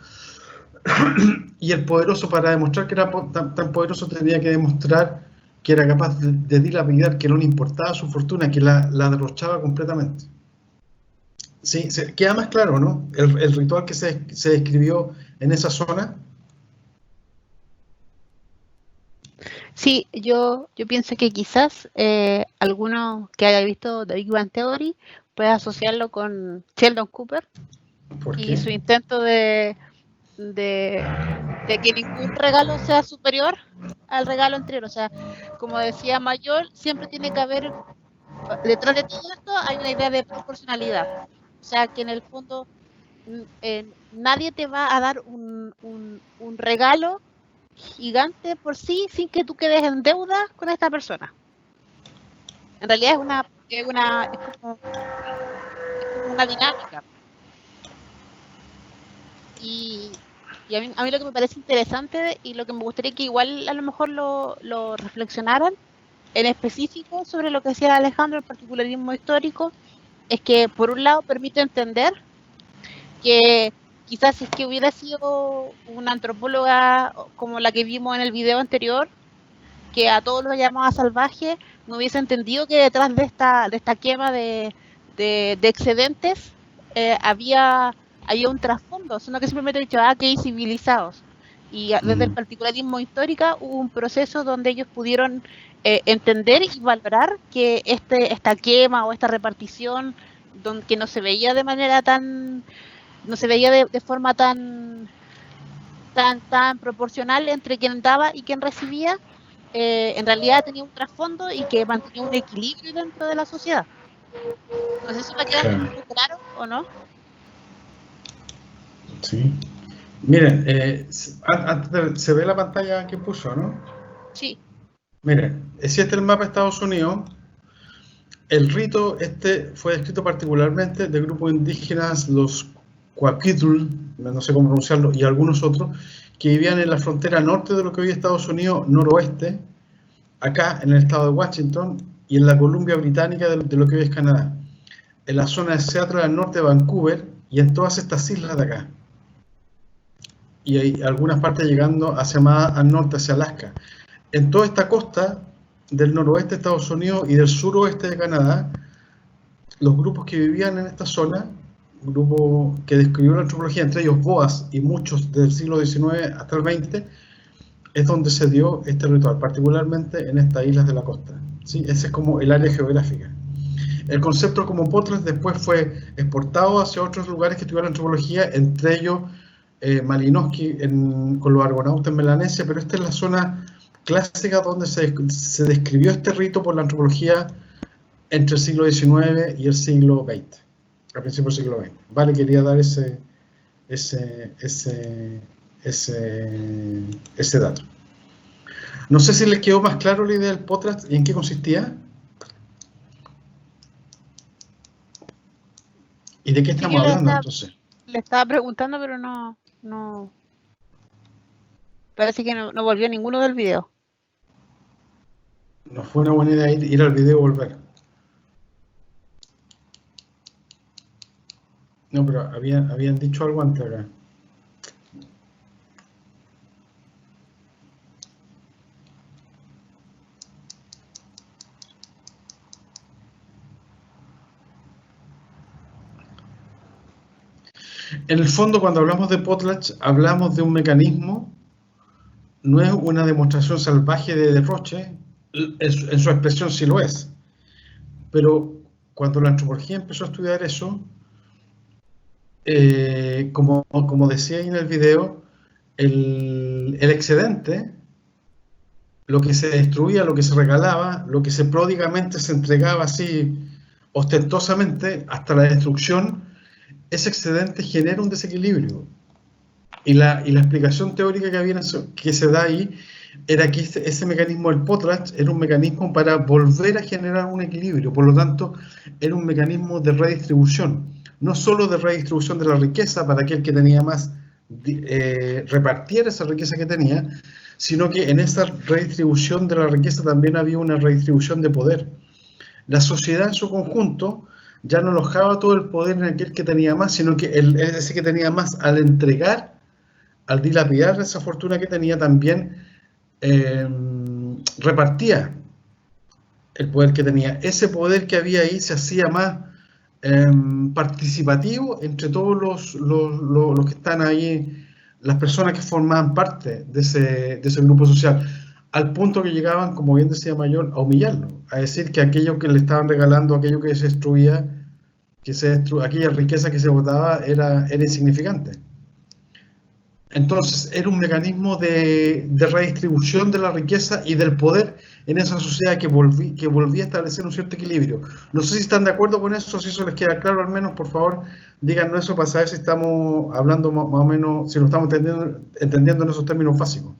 Y el poderoso, para demostrar que era tan poderoso, tenía que demostrar que era capaz de dilapidar, que no le importaba su fortuna, que la derrochaba completamente. Sí, queda más claro, ¿no? El ritual que se describió en esa zona. Sí, yo pienso que quizás alguno que haya visto The Big Bang Theory puede asociarlo con Sheldon Cooper ¿Por y qué? su intento de que ningún regalo sea superior al regalo anterior. O sea, como decía Mayol, siempre tiene que haber, detrás de todo esto hay una idea de proporcionalidad. O sea, que en el fondo nadie te va a dar un regalo gigante por sí sin que tú quedes en deuda con esta persona. En realidad es como una dinámica. Y a mí lo que me parece interesante y lo que me gustaría que igual a lo mejor lo reflexionaran en específico sobre lo que decía Alejandro, el particularismo histórico, es que por un lado permite entender que quizás si es que hubiera sido una antropóloga como la que vimos en el video anterior, que a todos los llamaba salvajes, no hubiese entendido que detrás de esta quema de excedentes había un trasfondo, sino que simplemente he dicho, que hay civilizados. Y desde el particularismo histórico hubo un proceso donde ellos pudieron entender y valorar que esta quema o esta repartición, que no se veía de manera no se veía de forma tan proporcional entre quien daba y quien recibía, en realidad tenía un trasfondo y que mantenía un equilibrio dentro de la sociedad. No sé si me queda claro o no. Sí. Miren, se ve la pantalla que puso, ¿no? Sí. Miren, si este es el mapa de Estados Unidos. El rito fue descrito particularmente de grupos indígenas, los Coaquitl, no sé cómo pronunciarlo, y algunos otros, que vivían en la frontera norte de lo que hoy es Estados Unidos, noroeste, acá en el estado de Washington, y en la Columbia Británica de lo que hoy es Canadá, en la zona de Seattle al norte de Vancouver, y en todas estas islas de acá. Y hay algunas partes llegando hacia más al norte, hacia Alaska. En toda esta costa del noroeste de Estados Unidos y del suroeste de Canadá, los grupos que vivían en esta zona, grupos que describió la antropología, entre ellos Boas y muchos del siglo XIX hasta el XX, es donde se dio este ritual, particularmente en estas islas de la costa. ¿Sí? Ese es como el área geográfica. El concepto como Potlatch después fue exportado hacia otros lugares que tuvieron antropología, entre ellos Malinowski con los argonautas en Melanesia, pero esta es la zona clásica donde se describió este rito por la antropología entre el siglo XIX y el siglo XX, a principios del siglo XX. Vale, quería dar ese dato. No sé si les quedó más claro la idea del Potlatch y en qué consistía. ¿Y de qué estamos hablando entonces? Le estaba preguntando, pero no. Parece que no volvió ninguno del video. No fue una buena idea ir al video y volver. No, pero habían dicho algo antes acá. En el fondo, cuando hablamos de Potlatch, hablamos de un mecanismo, no es una demostración salvaje de derroche, en su expresión sí lo es, pero cuando la antropología empezó a estudiar eso, como decía ahí en el video, el excedente, lo que se destruía, lo que se regalaba, lo que se pródigamente se entregaba así ostentosamente hasta la destrucción, ese excedente genera un desequilibrio. Y la explicación teórica que se da ahí era que ese mecanismo del Potlatch era un mecanismo para volver a generar un equilibrio, por lo tanto era un mecanismo de redistribución, no solo de redistribución de la riqueza para aquel que tenía más repartiera esa riqueza que tenía, sino que en esa redistribución de la riqueza también había una redistribución de poder. La sociedad en su conjunto ya no alojaba todo el poder en aquel que tenía más, sino que ese que tenía más, al entregar, al dilapidar esa fortuna que tenía, también repartía el poder que tenía. Ese poder que había ahí se hacía más participativo entre todos los que están ahí, las personas que formaban parte de ese grupo social. al punto que llegaban, como bien decía Mayor, a humillarlo, a decir que aquello que le estaban regalando, aquello que se destruía, aquella riqueza que se botaba era insignificante. Entonces, era un mecanismo de redistribución de la riqueza y del poder en esa sociedad que volvía a establecer un cierto equilibrio. No sé si están de acuerdo con eso, si eso les queda claro, al menos, por favor, díganos eso para saber si estamos hablando más o menos, si lo estamos entendiendo en esos términos básicos.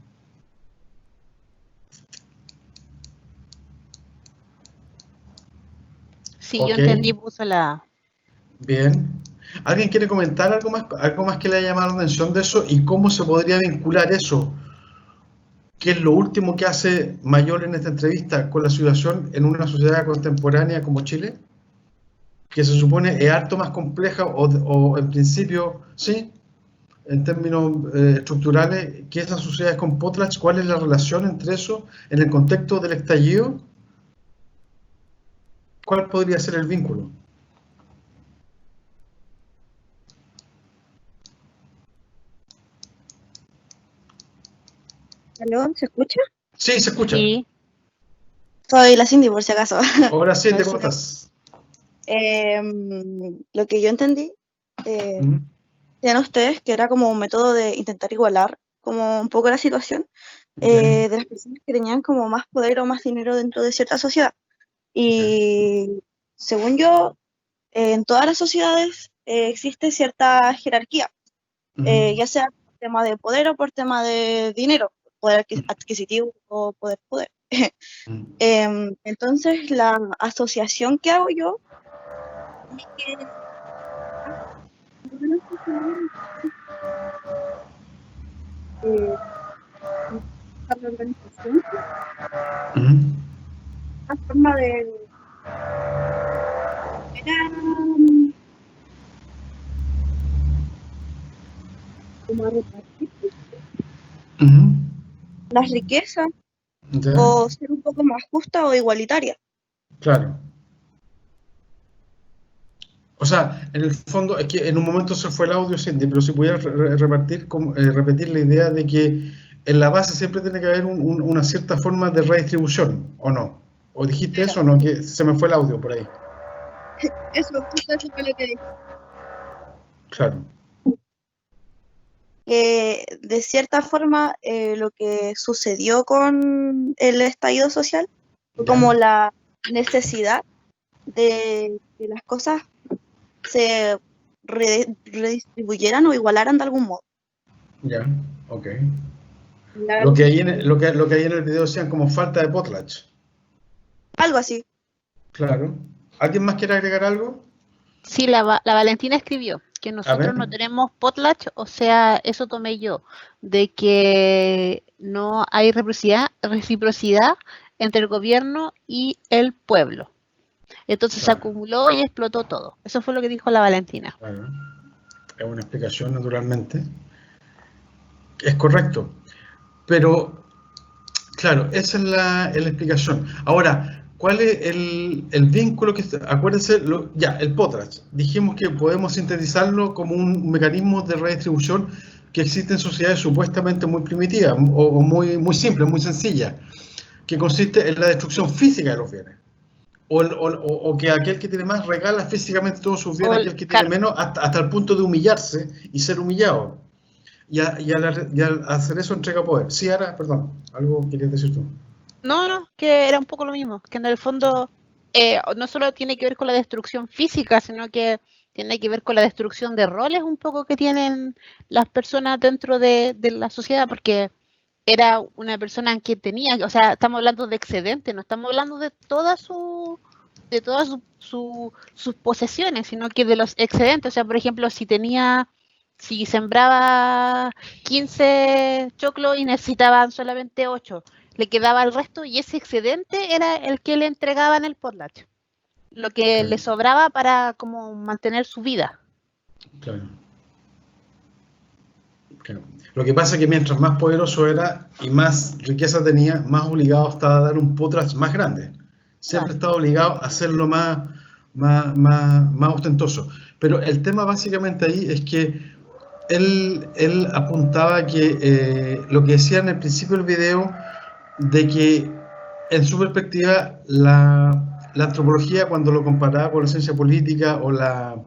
Sí, Ok. yo entendí, puso la... Bien. ¿Alguien quiere comentar algo más que le haya llamado la atención de eso y cómo se podría vincular eso, que es lo último que hace Mayor en esta entrevista, con la situación en una sociedad contemporánea como Chile, que se supone es harto más compleja o en principio, sí, en términos estructurales, que esas sociedades con potlatch? ¿Cuál es la relación entre eso en el contexto del estallido? ¿Cuál podría ser el vínculo? ¿Aló? ¿Se escucha? Sí, se escucha. Sí, Soy la Cindy, por si acaso. Ahora sí, ¿te Sí. contas? Lo que yo entendí, decían ustedes que era como un método de intentar igualar como un poco la situación de las personas que tenían como más poder o más dinero dentro de cierta sociedad. Y según yo, en todas las sociedades existe cierta jerarquía, ya sea por tema de poder o por tema de dinero, poder adquisitivo o poder. Entonces, la asociación que hago yo es que la organización una forma de como repartir las riquezas Ya, o ser un poco más justa o igualitaria. claro. O sea, en el fondo, es que en un momento se fue el audio, Cindy, pero si pudiera repetir la idea de que en la base siempre tiene que haber una cierta forma de redistribución, ¿o no? ¿O dijiste eso o no? Que se me fue el audio por ahí. Eso, justo eso fue lo que dije. Claro. De cierta forma, lo que sucedió con el estallido social fue como la necesidad de que las cosas se redistribuyeran o igualaran de algún modo. Ya, ok. Lo que hay en el video decían como falta de potlatch. Algo así. Claro. ¿Alguien más quiere agregar algo? sí, la Valentina escribió que ver. nosotros no tenemos potlatch, o sea, eso tomé yo, de que no hay reciprocidad entre el gobierno y el pueblo. Entonces se Claro. acumuló y explotó todo. Eso fue lo que dijo la Valentina. Claro. Es una explicación, naturalmente. Es correcto. Pero, claro, esa es la explicación. Ahora, ¿cuál es el vínculo que... Acuérdense, ya, el potlatch. Dijimos que podemos sintetizarlo como un mecanismo de redistribución que existe en sociedades supuestamente muy primitivas o muy, muy simples, muy sencillas, que consiste en la destrucción física de los bienes. O que aquel que tiene más regala físicamente todos sus bienes a aquel que tiene menos, hasta el punto de humillarse y ser humillado. Y al hacer eso entrega poder. Sí, Ara, perdón, algo querías decir tú. No, que era un poco lo mismo, que en el fondo no solo tiene que ver con la destrucción física, sino que tiene que ver con la destrucción de roles un poco que tienen las personas dentro de la sociedad, porque era una persona que tenía, o sea, estamos hablando de excedente, no estamos hablando de todas sus posesiones, sino que de los excedentes. O sea, por ejemplo, si sembraba 15 choclos y necesitaban solamente 8, le quedaba el resto y ese excedente era el que le entregaban el potlatch, lo que le sobraba para como mantener su vida. Claro. Lo que pasa es que mientras más poderoso era y más riqueza tenía, más obligado estaba a dar un potlatch más grande. Siempre estaba obligado a hacerlo más ostentoso. Pero el tema básicamente ahí es que él apuntaba que lo que decía en el principio del video de que en su perspectiva la antropología, cuando lo comparaba con la ciencia política o la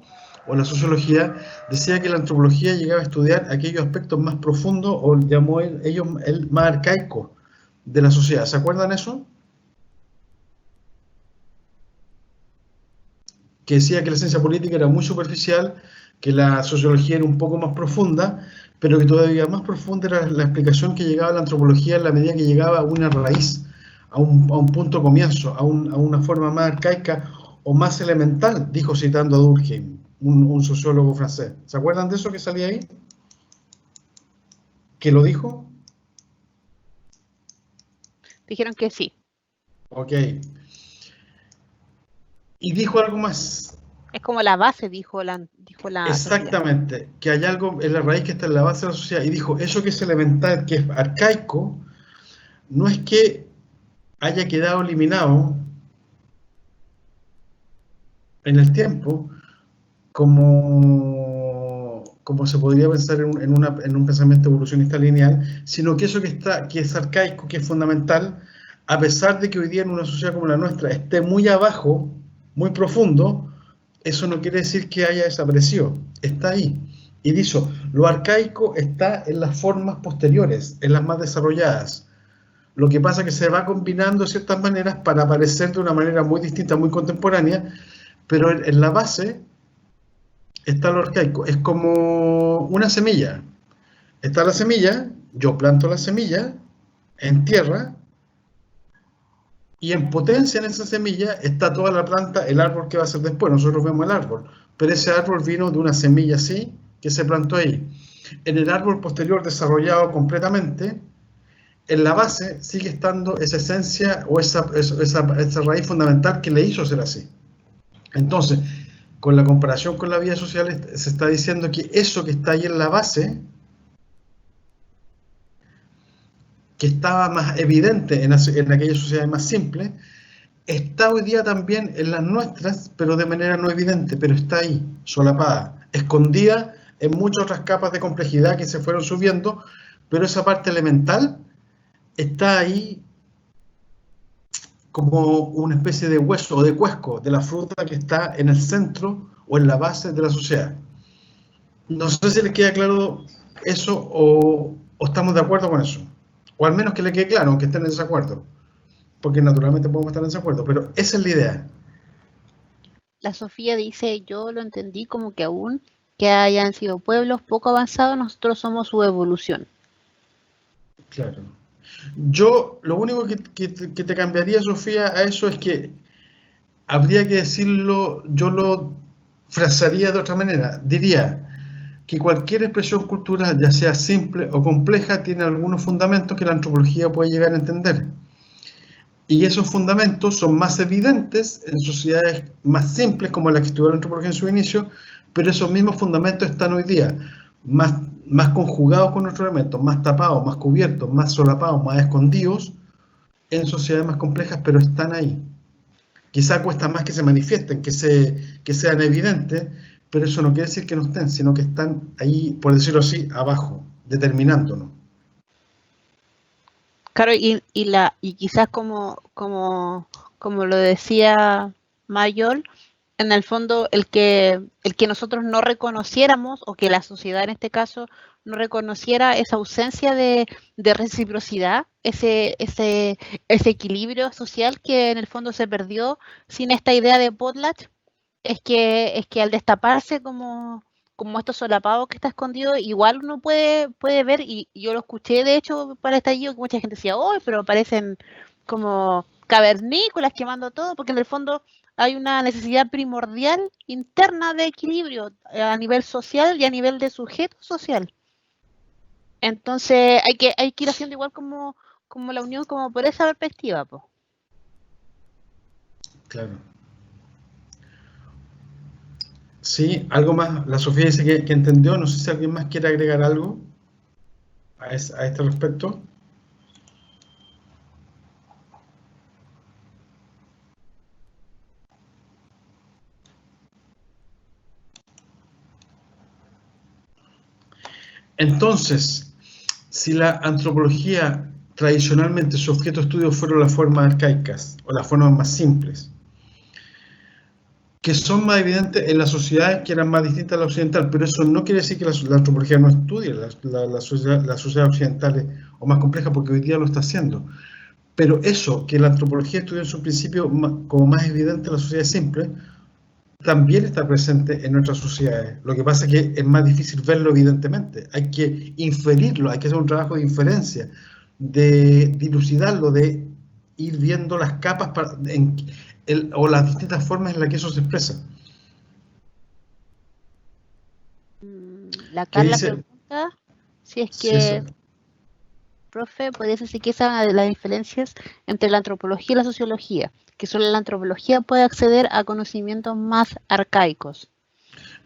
sociología, decía que la antropología llegaba a estudiar aquellos aspectos más profundos, o llamó ellos el más arcaico de la sociedad. ¿Se acuerdan eso? Que decía que la ciencia política era muy superficial, que la sociología era un poco más profunda, pero que todavía más profunda era la explicación que llegaba a la antropología en la medida que llegaba a una raíz, a un punto comienzo, a una forma más arcaica o más elemental, dijo citando a Durkheim, un sociólogo francés. ¿Se acuerdan de eso que salía ahí? ¿Que lo dijo? Dijeron que sí. Ok. Y dijo algo más. Es como la base, dijo la Exactamente, sociedad. que hay algo en la raíz que está en la base de la sociedad. Y dijo, eso que es elemental, que es arcaico, no es que haya quedado eliminado en el tiempo, como se podría pensar en un pensamiento evolucionista lineal, sino que eso que es arcaico, que es fundamental, a pesar de que hoy día en una sociedad como la nuestra esté muy abajo, muy profundo, eso no quiere decir que haya desaparecido, está ahí. Y dice, lo arcaico está en las formas posteriores, en las más desarrolladas. Lo que pasa es que se va combinando de ciertas maneras para aparecer de una manera muy distinta, muy contemporánea, pero en la base está lo arcaico. Es como una semilla. Está la semilla, yo planto la semilla en tierra, y en potencia en esa semilla está toda la planta, el árbol que va a ser después. Nosotros vemos el árbol, pero ese árbol vino de una semilla así, que se plantó ahí. En el árbol posterior desarrollado completamente, en la base sigue estando esa esencia o esa raíz fundamental que le hizo ser así. Entonces, con la comparación con la vida social, se está diciendo que eso que está ahí en la base, que estaba más evidente en aquellas sociedades más simples, está hoy día también en las nuestras, pero de manera no evidente, pero está ahí, solapada, escondida en muchas otras capas de complejidad que se fueron subiendo, pero esa parte elemental está ahí como una especie de hueso o de cuesco de la fruta que está en el centro o en la base de la sociedad. No sé si les queda claro eso o estamos de acuerdo con eso. O al menos que le quede claro, aunque estén en desacuerdo. Porque naturalmente podemos estar en desacuerdo, pero esa es la idea. La Sofía dice, yo lo entendí como que aún que hayan sido pueblos poco avanzados, nosotros somos su evolución. Claro. Yo, lo único que te cambiaría, Sofía, a eso es que habría que decirlo, yo lo frasearía de otra manera. Diría que cualquier expresión cultural, ya sea simple o compleja, tiene algunos fundamentos que la antropología puede llegar a entender. Y esos fundamentos son más evidentes en sociedades más simples, como la que estudió la antropología en su inicio, pero esos mismos fundamentos están hoy día más conjugados con otros elementos, más tapados, más cubiertos, más solapados, más escondidos en sociedades más complejas, pero están ahí. Quizá cuesta más que se manifiesten, que sean evidentes, pero eso no quiere decir que no estén, sino que están ahí, por decirlo así, abajo, determinándonos. Claro, y quizás como lo decía Mayol, en el fondo el que nosotros no reconociéramos, o que la sociedad en este caso no reconociera esa ausencia de reciprocidad, ese equilibrio social que en el fondo se perdió sin esta idea de potlatch, es que al destaparse como estos solapados que está escondido, igual uno puede ver, y yo lo escuché de hecho para el estallido, que mucha gente decía, oh, pero parecen como cavernícolas quemando todo, porque en el fondo hay una necesidad primordial interna de equilibrio a nivel social y a nivel de sujeto social. Entonces hay que ir haciendo igual como la unión, como por esa perspectiva, po. Claro. Sí, algo más. La Sofía dice que entendió. No sé si alguien más quiere agregar algo a este respecto. Entonces, si la antropología tradicionalmente su objeto de estudio fueron las formas arcaicas o las formas más simples, que son más evidentes en las sociedades que eran más distintas a la occidental, pero eso no quiere decir que la antropología no estudie las sociedades occidentales o más complejas, porque hoy día lo está haciendo. Pero eso, que la antropología estudió en su principio como más evidente en las sociedades simples, también está presente en nuestras sociedades. Lo que pasa es que es más difícil verlo evidentemente. Hay que inferirlo, hay que hacer un trabajo de inferencia, de dilucidarlo, de ir viendo las capas o las distintas formas en las que eso se expresa. La Carla pregunta si es que, sí. Profe, podría decir que esa es una de las diferencias entre la antropología y la sociología, que solo la antropología puede acceder a conocimientos más arcaicos.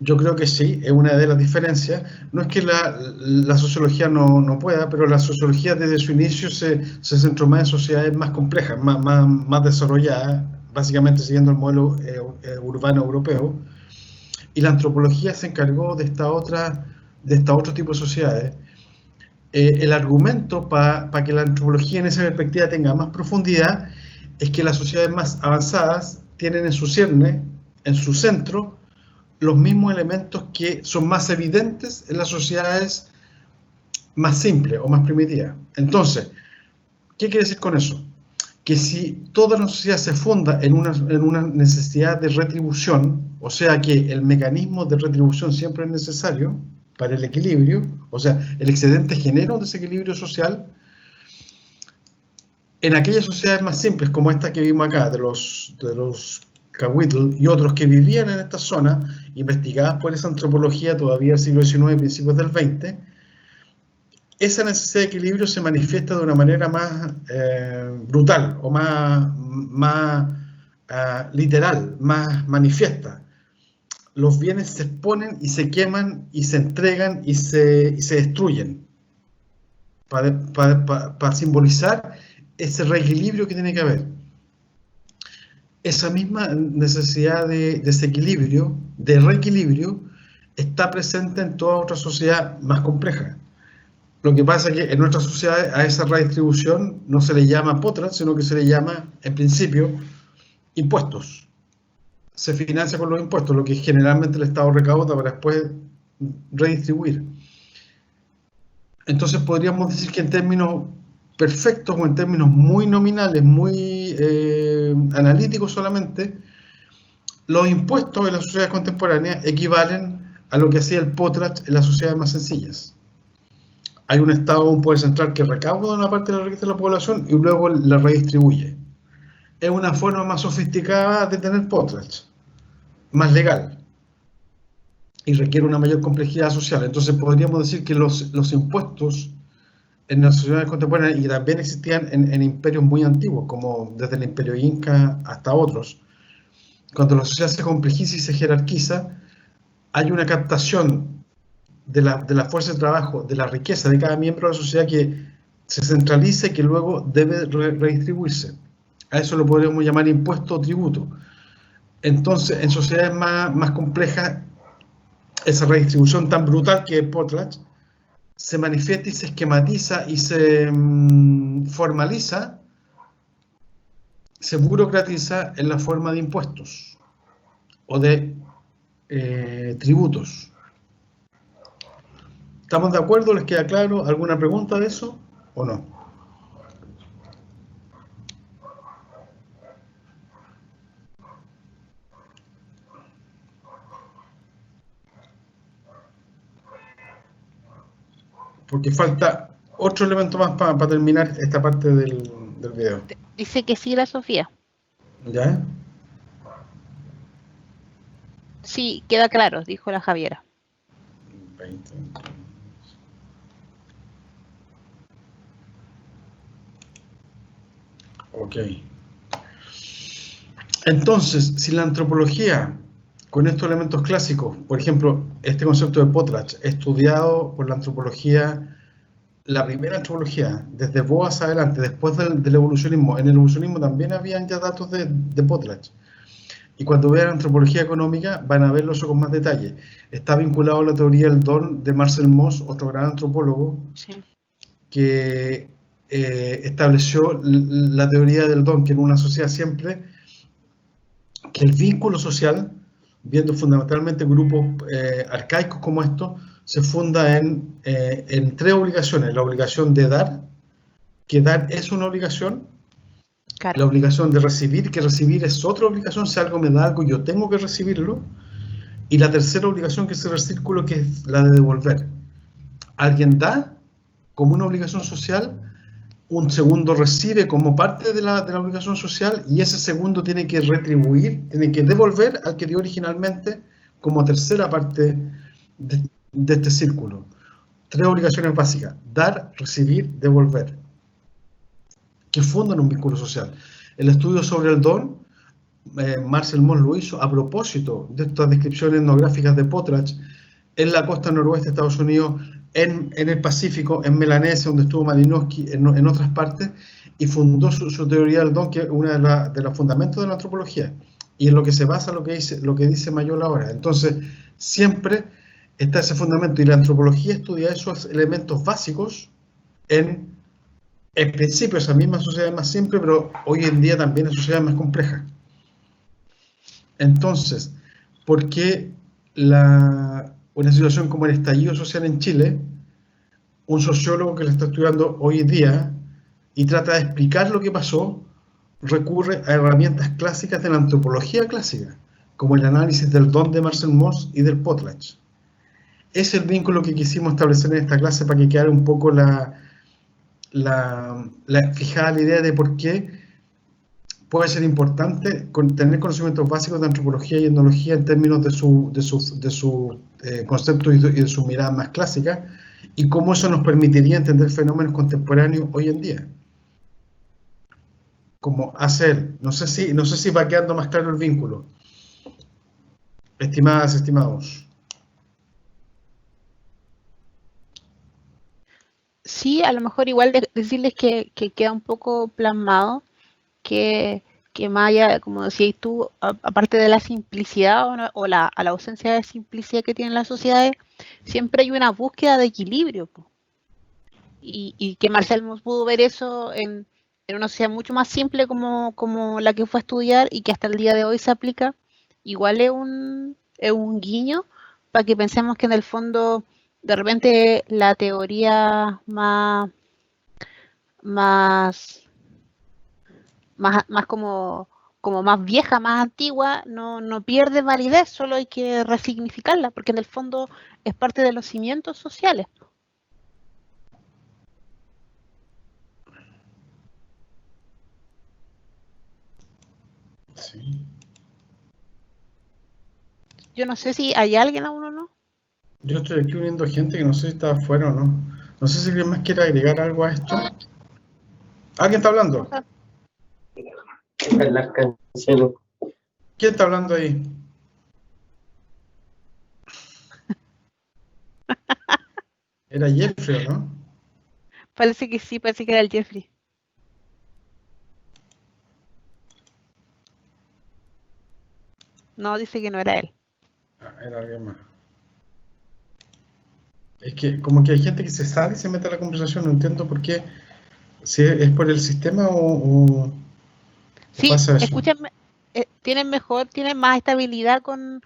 Yo creo que sí, es una de las diferencias. No es que la sociología no pueda, pero la sociología desde su inicio se centró más en sociedades más complejas, más desarrolladas, básicamente siguiendo el modelo urbano europeo, y la antropología se encargó de esta otro tipo de sociedades. El argumento para que la antropología en esa perspectiva tenga más profundidad es que las sociedades más avanzadas tienen en su cierne, en su centro, los mismos elementos que son más evidentes en las sociedades más simples o más primitivas. Entonces, ¿qué quiere decir con eso? Que si toda la sociedad se funda en una necesidad de retribución, o sea que el mecanismo de retribución siempre es necesario para el equilibrio, o sea, el excedente genera un desequilibrio social, en aquellas sociedades más simples como esta que vimos acá, de los Cahuitl y otros que vivían en esta zona, investigadas por esa antropología todavía del siglo XIX y principios del XX, esa necesidad de equilibrio se manifiesta de una manera más brutal o más literal, más manifiesta. Los bienes se exponen y se queman y se entregan y se destruyen para simbolizar ese reequilibrio que tiene que haber. Esa misma necesidad de desequilibrio, de reequilibrio, está presente en toda otra sociedad más compleja. Lo que pasa es que en nuestra sociedad a esa redistribución no se le llama potrat, sino que se le llama, en principio, impuestos. Se financia con los impuestos, lo que generalmente el Estado recauda para después redistribuir. Entonces podríamos decir que en términos perfectos o en términos muy nominales, muy analíticos solamente, los impuestos en las sociedades contemporáneas equivalen a lo que hacía el potrat en las sociedades más sencillas. Hay un Estado, un poder central que recauda una parte de la riqueza de la población y luego la redistribuye. Es una forma más sofisticada de tener potrats, más legal, y requiere una mayor complejidad social. Entonces podríamos decir que los impuestos en las sociedades contemporáneas, y también existían en imperios muy antiguos, como desde el imperio inca hasta otros, cuando la sociedad se complejiza y se jerarquiza, hay una captación de la fuerza de trabajo, de la riqueza de cada miembro de la sociedad que se centraliza y que luego debe redistribuirse. A eso lo podríamos llamar impuesto o tributo. Entonces, en sociedades más complejas, esa redistribución tan brutal que es potlatch se manifiesta y se esquematiza y se formaliza, se burocratiza en la forma de impuestos o de tributos. ¿Estamos de acuerdo? ¿Les queda claro? ¿Alguna pregunta de eso o no? Porque falta otro elemento más para terminar esta parte del video. Dice que sí, la Sofía. ¿Ya? Sí, queda claro, dijo la Javiera. 20. Ok. Entonces, si la antropología, con estos elementos clásicos, por ejemplo, este concepto de potlatch, estudiado por la antropología, la primera antropología, desde Boas adelante, después del evolucionismo, en el evolucionismo también habían ya datos de potlatch. Y cuando vean antropología económica, van a verlo eso con más detalle. Está vinculado a la teoría del don de Marcel Mauss, otro gran antropólogo, Sí. que estableció la teoría del don, que en una sociedad siempre, que el vínculo social, viendo fundamentalmente grupos arcaicos como estos, se funda en 3 obligaciones. La obligación de dar, que dar es una obligación. Claro. La obligación de recibir, que recibir es otra obligación. Si algo me da algo, yo tengo que recibirlo. Y la tercera obligación, que es el círculo, que es la de devolver. Alguien da como una obligación social, un segundo recibe como parte de la obligación social, y ese segundo tiene que retribuir, tiene que devolver al que dio originalmente como tercera parte de este círculo. 3 obligaciones básicas: dar, recibir, devolver, que fundan un vínculo social. El estudio sobre el don, Marcel Mauss lo hizo a propósito de estas descripciones etnográficas de Potrach en la costa noroeste de Estados Unidos, en el Pacífico, en Melanesia, donde estuvo Malinowski, en otras partes, y fundó su teoría del don, que es una de los fundamentos de la antropología, y en lo que se basa lo que dice Mayol ahora. Entonces, siempre está ese fundamento, y la antropología estudia esos elementos básicos en principio esas mismas sociedades más simples, pero hoy en día también en sociedades más complejas. Entonces, ¿por qué una situación como el estallido social en Chile, un sociólogo que lo está estudiando hoy en día y trata de explicar lo que pasó, recurre a herramientas clásicas de la antropología clásica, como el análisis del don de Marcel Mauss y del Potlach? Es el vínculo que quisimos establecer en esta clase para que quedara un poco fijada la idea de por qué puede ser importante tener conocimientos básicos de antropología y etnología en términos de su conceptos y de su mirada más clásica, y cómo eso nos permitiría entender fenómenos contemporáneos hoy en día. Como hacer, no sé si va quedando más claro el vínculo. Estimadas, estimados. Sí, a lo mejor igual decirles que queda un poco plasmado que más allá, como decías tú, aparte de la simplicidad o la ausencia de simplicidad que tienen las sociedades, siempre hay una búsqueda de equilibrio, po. Y que Marcel Mauss pudo ver eso en una sociedad mucho más simple como la que fue a estudiar, y que hasta el día de hoy se aplica. Igual es un guiño para que pensemos que en el fondo de repente la teoría más como más vieja, más antigua, no pierde validez, solo hay que resignificarla, porque en el fondo es parte de los cimientos sociales. Sí. Yo no sé si hay alguien aún o no. Yo estoy aquí uniendo gente que no sé si está afuera o no. No sé si alguien más quiere agregar algo a esto. ¿Alguien está hablando? Las canciones. ¿Quién está hablando ahí? Era Jeffrey, ¿o no? Parece que sí, parece que era el Jeffrey. No, dice que no era él. Ah, era alguien más. Es que como que hay gente que se sale y se mete a la conversación, no entiendo por qué. Si es por el sistema o Sí, pasa eso. escúchenme, ¿tienen más estabilidad con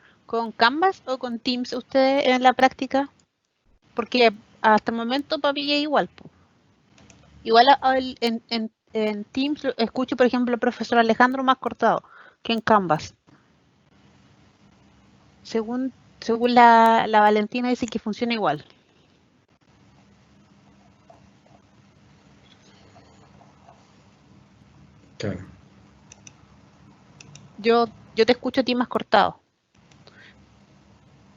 Canvas o con Teams ustedes en la práctica? Porque hasta el momento para mí es igual, po. Igual en Teams escucho, por ejemplo, al profesor Alejandro más cortado que en Canvas. Según la Valentina dice que funciona igual. Claro. Yo te escucho a ti más cortado.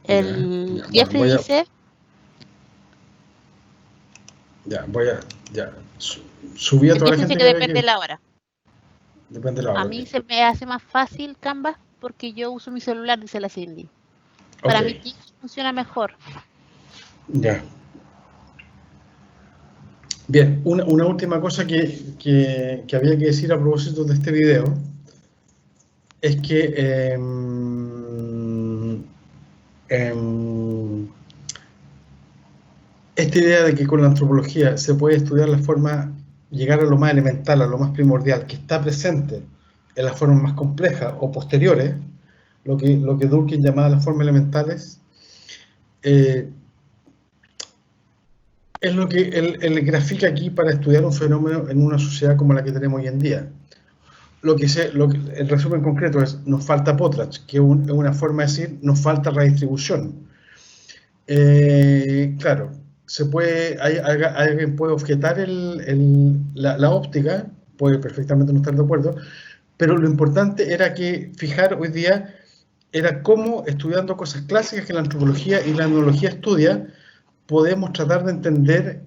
El Ya, Jeffrey dice... Subí a toda la Dice gente que depende de la hora. Depende de la hora. A mí se me hace más fácil Canvas porque yo uso mi celular, dice la Cindy. Para mí Teams funciona mejor. Ya. Bien, una última cosa que había que decir a propósito de este video es que esta idea de que con la antropología se puede estudiar la forma llegar a lo más elemental, a lo más primordial, que está presente en las formas más complejas o posteriores, lo que Durkheim llamaba las formas elementales, es lo que él grafica aquí para estudiar un fenómeno en una sociedad como la que tenemos hoy en día. El resumen concreto es, nos falta Potrach, que es una forma de decir, nos falta redistribución. Claro, alguien puede objetar la óptica, puede perfectamente no estar de acuerdo, pero lo importante era que fijar hoy día era cómo, estudiando cosas clásicas que la antropología y la etnología estudia, podemos tratar de entender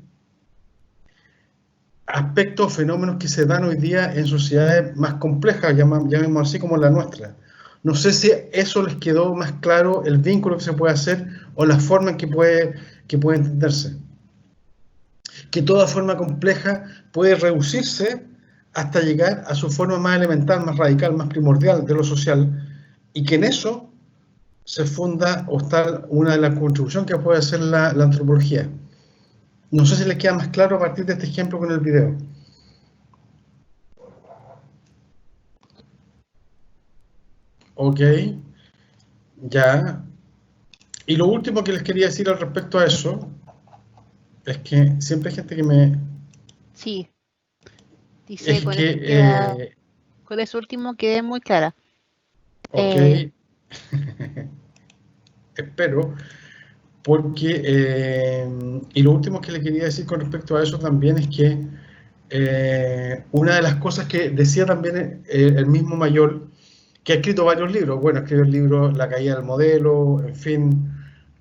aspectos, fenómenos que se dan hoy día en sociedades más complejas, llamemos así, como la nuestra. No sé si eso les quedó más claro, el vínculo que se puede hacer o la forma en que puede entenderse. Que toda forma compleja puede reducirse hasta llegar a su forma más elemental, más radical, más primordial de lo social, y que en eso se funda o está una de las contribuciones que puede hacer la antropología. No sé si les queda más claro a partir de este ejemplo con el video. Ok, ya. Y lo último que les quería decir al respecto a eso es que siempre hay gente que me... Sí. Dice es con, que, con eso último quedé muy clara. Ok. Espero. Porque, y lo último que le quería decir con respecto a eso también es que una de las cosas que decía también el mismo Mayol, que ha escrito varios libros, bueno, escribió el libro La caída del modelo, en fin,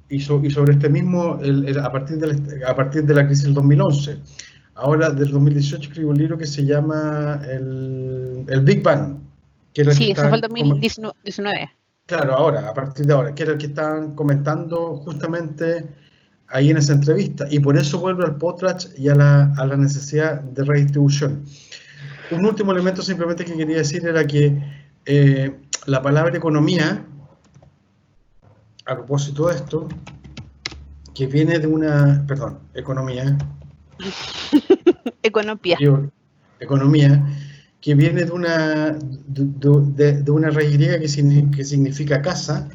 y sobre este mismo, a partir de la crisis del 2011. Ahora, del 2018, escribió un libro que se llama el Big Bang. Que era sí, eso fue el 2019. Claro, ahora, a partir de ahora, que era el que estaban comentando justamente ahí en esa entrevista, y por eso vuelve al Potrach y a la necesidad de redistribución. Un último elemento simplemente que quería decir era que la palabra economía, a propósito de esto, que viene de una, perdón, economía, que viene de una raíz griega que significa casa,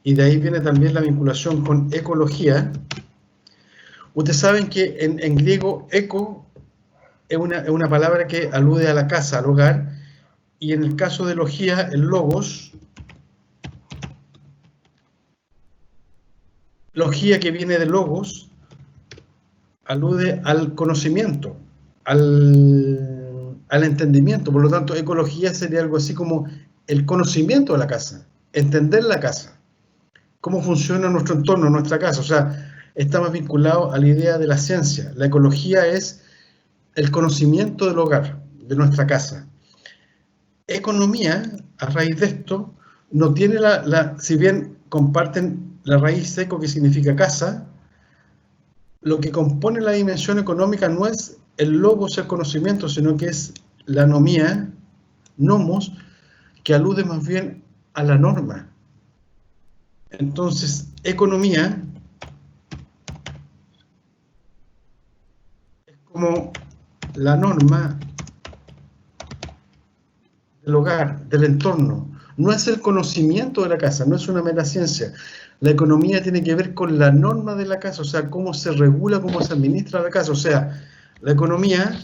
y de ahí viene también la vinculación con ecología. Ustedes saben que en griego eco es una palabra que alude a la casa, al hogar, y en el caso de logía, el logos, logía que viene de logos, alude al conocimiento, al entendimiento. Por lo tanto, ecología sería algo así como el conocimiento de la casa, entender la casa, cómo funciona nuestro entorno, nuestra casa. O sea, está más vinculado a la idea de la ciencia. La ecología es el conocimiento del hogar, de nuestra casa. Economía, a raíz de esto, no tiene si bien comparten la raíz eco, que significa casa, lo que compone la dimensión económica no es el logos, el conocimiento, sino que es la nomía, nomos, que alude más bien a la norma. Entonces, economía es como la norma del hogar, del entorno. No es el conocimiento de la casa, no es una mera ciencia. La economía tiene que ver con la norma de la casa, o sea, cómo se regula, cómo se administra la casa. O sea, la economía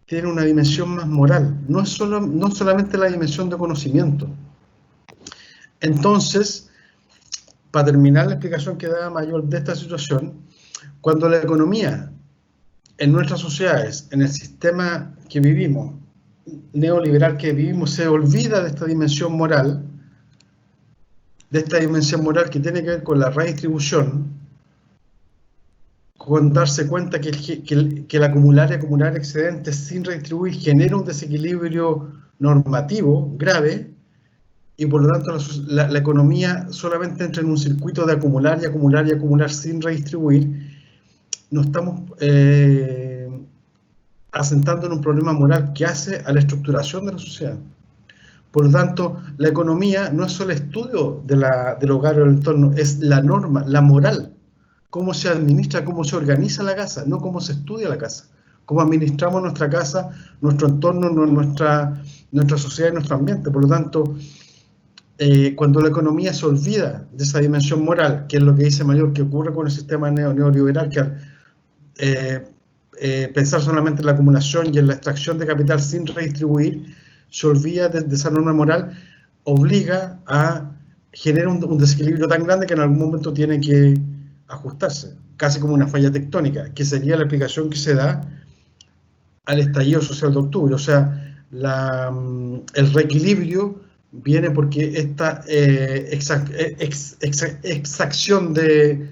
tiene una dimensión más moral, no solamente la dimensión de conocimiento. Entonces, para terminar la explicación que daba Mayol de esta situación, cuando la economía en nuestras sociedades, en el sistema que vivimos, neoliberal que vivimos, se olvida de esta dimensión moral, que tiene que ver con la redistribución, con darse cuenta que el acumular y acumular excedentes sin redistribuir genera un desequilibrio normativo grave, y por lo tanto la economía solamente entra en un circuito de acumular y acumular y acumular sin redistribuir. Nos estamos asentando en un problema moral que hace a la estructuración de la sociedad. Por lo tanto, la economía no es solo el estudio del hogar o del entorno, es la norma, la moral. cómo se administra, cómo se organiza la casa, no cómo se estudia la casa. Cómo administramos nuestra casa, nuestro entorno, nuestra sociedad y nuestro ambiente. Por lo tanto, cuando la economía se olvida de esa dimensión moral, que es lo que dice Mayor, que ocurre con el sistema neoliberal, que al pensar solamente en la acumulación y en la extracción de capital sin redistribuir, se olvida de esa norma moral, obliga a generar un desequilibrio tan grande que en algún momento tiene que ajustarse, casi como una falla tectónica, que sería la explicación que se da al estallido social de octubre. O sea, el reequilibrio viene porque esta exacción de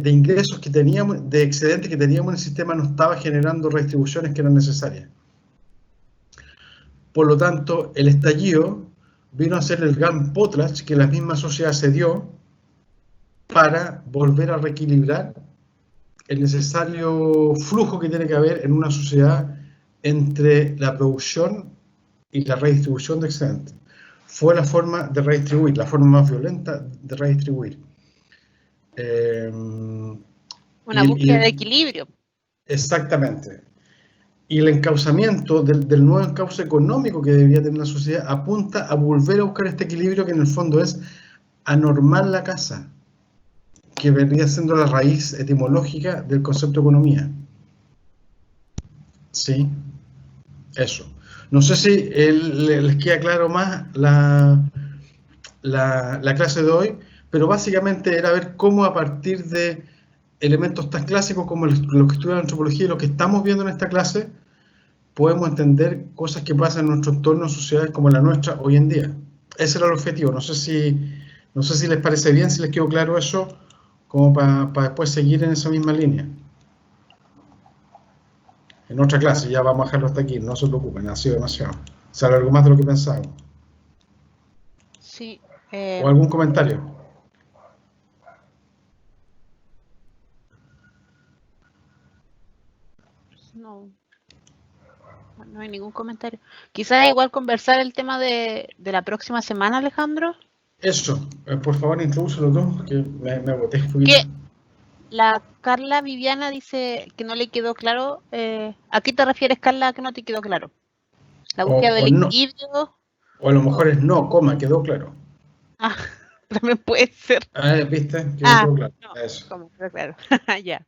ingresos que teníamos, de excedentes que teníamos en el sistema, no estaba generando redistribuciones que eran necesarias. Por lo tanto, el estallido vino a ser el gran potlatch que la misma sociedad se dio para volver a reequilibrar el necesario flujo que tiene que haber en una sociedad entre la producción y la redistribución de excedentes. Fue la forma de redistribuir, la forma más violenta de redistribuir. Una búsqueda de equilibrio. Exactamente. Y el encauzamiento del nuevo encauce económico que debería tener la sociedad apunta a volver a buscar este equilibrio, que en el fondo es anormar la casa, que vendría siendo la raíz etimológica del concepto de economía. Sí, eso. No sé si les queda claro más la clase de hoy, pero básicamente era ver cómo a partir de elementos tan clásicos como los que estudian antropología y lo que estamos viendo en esta clase, podemos entender cosas que pasan en nuestro entorno, en sociedades como la nuestra hoy en día. Ese era el objetivo. No sé si les parece bien, si les quedó claro eso, como para después seguir en esa misma línea. En otra clase, ya vamos a dejarlo hasta aquí, no se preocupen, ha sido demasiado. Se alargó más de lo que pensábamos. Sí. ¿O algún comentario? No hay ningún comentario. Quizás igual conversar el tema de la próxima semana, Alejandro. Eso, por favor, introdúcelo tú, que me boté un poquito. Que la Carla Viviana dice que no le quedó claro. ¿A qué te refieres, Carla, que no te quedó claro? La búsqueda del equilibrio. No. O a lo mejor es no, coma, quedó claro. Ah, también puede ser. ¿Viste? Quedó claro. No, eso. ¿cómo? Quedó claro. Ya.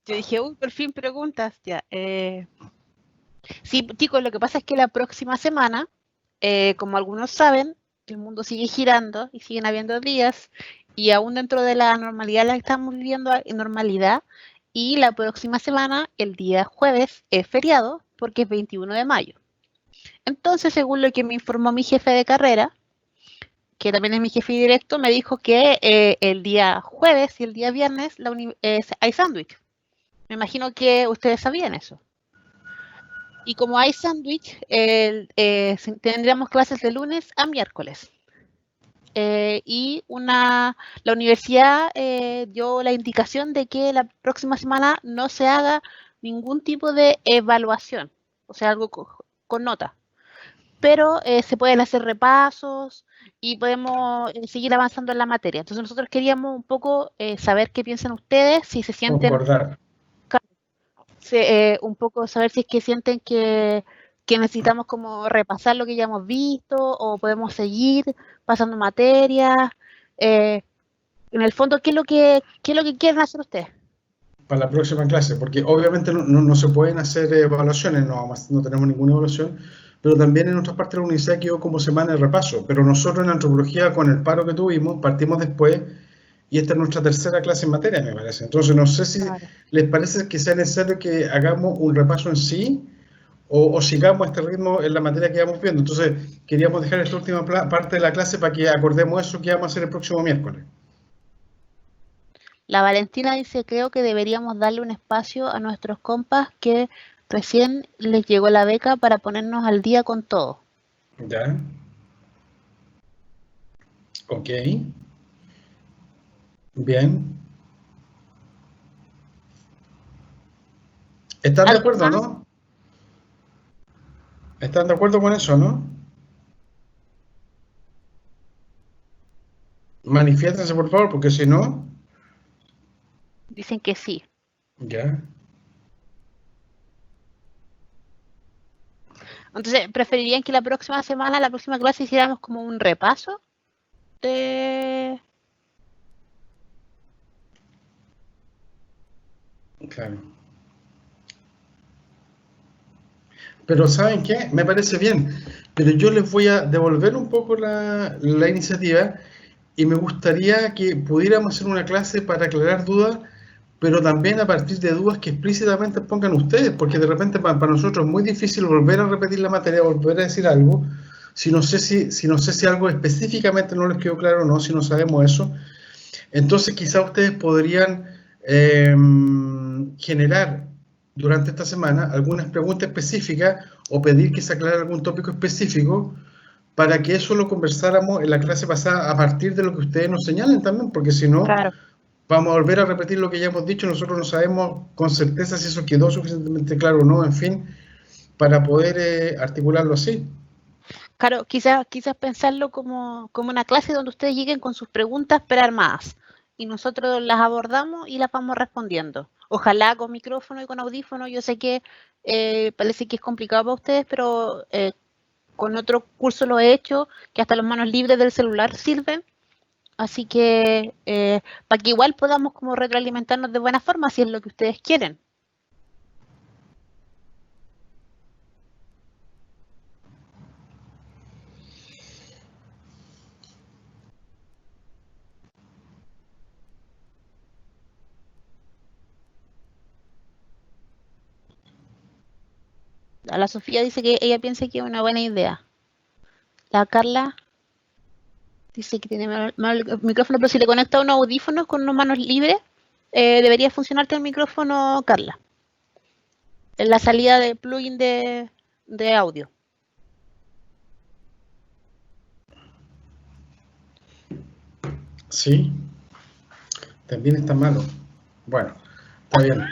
Yo dije, por fin preguntas. Ya. Sí, chicos, lo que pasa es que la próxima semana, como algunos saben, el mundo sigue girando y siguen habiendo días, y aún dentro de la normalidad la que estamos viviendo en normalidad, y la próxima semana, el día jueves, es feriado porque es 21 de mayo. Entonces, según lo que me informó mi jefe de carrera, que también es mi jefe directo, me dijo que el día jueves y el día viernes hay sándwich. Me imagino que ustedes sabían eso. Y como hay sándwich, tendríamos clases de lunes a miércoles. Y la universidad dio la indicación de que la próxima semana no se haga ningún tipo de evaluación, o sea, algo con nota. Pero se pueden hacer repasos y podemos seguir avanzando en la materia. Entonces nosotros queríamos un poco saber qué piensan ustedes, si se sienten... Concordar. Un poco saber si es que sienten que necesitamos como repasar lo que ya hemos visto o podemos seguir pasando materias. En el fondo, ¿qué es lo que quieren hacer ustedes? Para la próxima clase, porque obviamente no se pueden hacer evaluaciones, no tenemos ninguna evaluación, pero también en otras partes de la universidad quedó como semana de repaso, pero nosotros en antropología, con el paro que tuvimos, partimos después. Y esta es nuestra tercera clase en materia, me parece. Entonces, no sé si les parece que sea necesario que hagamos un repaso en sí o sigamos a este ritmo en la materia que vamos viendo. Entonces, queríamos dejar esta última parte de la clase para que acordemos eso que vamos a hacer el próximo miércoles. La Valentina dice, creo que deberíamos darle un espacio a nuestros compas que recién les llegó la beca para ponernos al día con todo. Ya. Ok. Bien. ¿Están de acuerdo, no? ¿Están de acuerdo con eso, no? Manifiéstense, por favor, porque si no... Dicen que sí. Ya. Entonces, ¿preferirían que la próxima semana, la próxima clase, hiciéramos como un repaso de... Claro. Pero ¿saben qué? Me parece bien. Pero yo les voy a devolver un poco la iniciativa y me gustaría que pudiéramos hacer una clase para aclarar dudas, pero también a partir de dudas que explícitamente pongan ustedes, porque de repente para nosotros es muy difícil volver a repetir la materia, volver a decir algo, si no sé si algo específicamente no les quedó claro o no, si no sabemos eso. Entonces quizá ustedes podrían generar durante esta semana algunas preguntas específicas o pedir que se aclare algún tópico específico para que eso lo conversáramos en la clase pasada a partir de lo que ustedes nos señalen también, porque si no, Claro. vamos a volver a repetir lo que ya hemos dicho, nosotros no sabemos con certeza si eso quedó suficientemente claro o no, en fin, para poder articularlo así. Claro, quizás pensarlo como una clase donde ustedes lleguen con sus preguntas prearmadas y nosotros las abordamos y las vamos respondiendo. Ojalá con micrófono y con audífono. Yo sé que parece que es complicado para ustedes, pero con otro curso lo he hecho, que hasta las manos libres del celular sirven. Así que para que igual podamos como retroalimentarnos de buena forma, si es lo que ustedes quieren. A la Sofía dice que ella piensa que es una buena idea. La Carla dice que tiene mal el micrófono, pero si le conecta unos audífonos con unas manos libres, debería funcionarte el micrófono, Carla. En la salida de plugin de audio. Sí, también está malo. Bueno, está bien.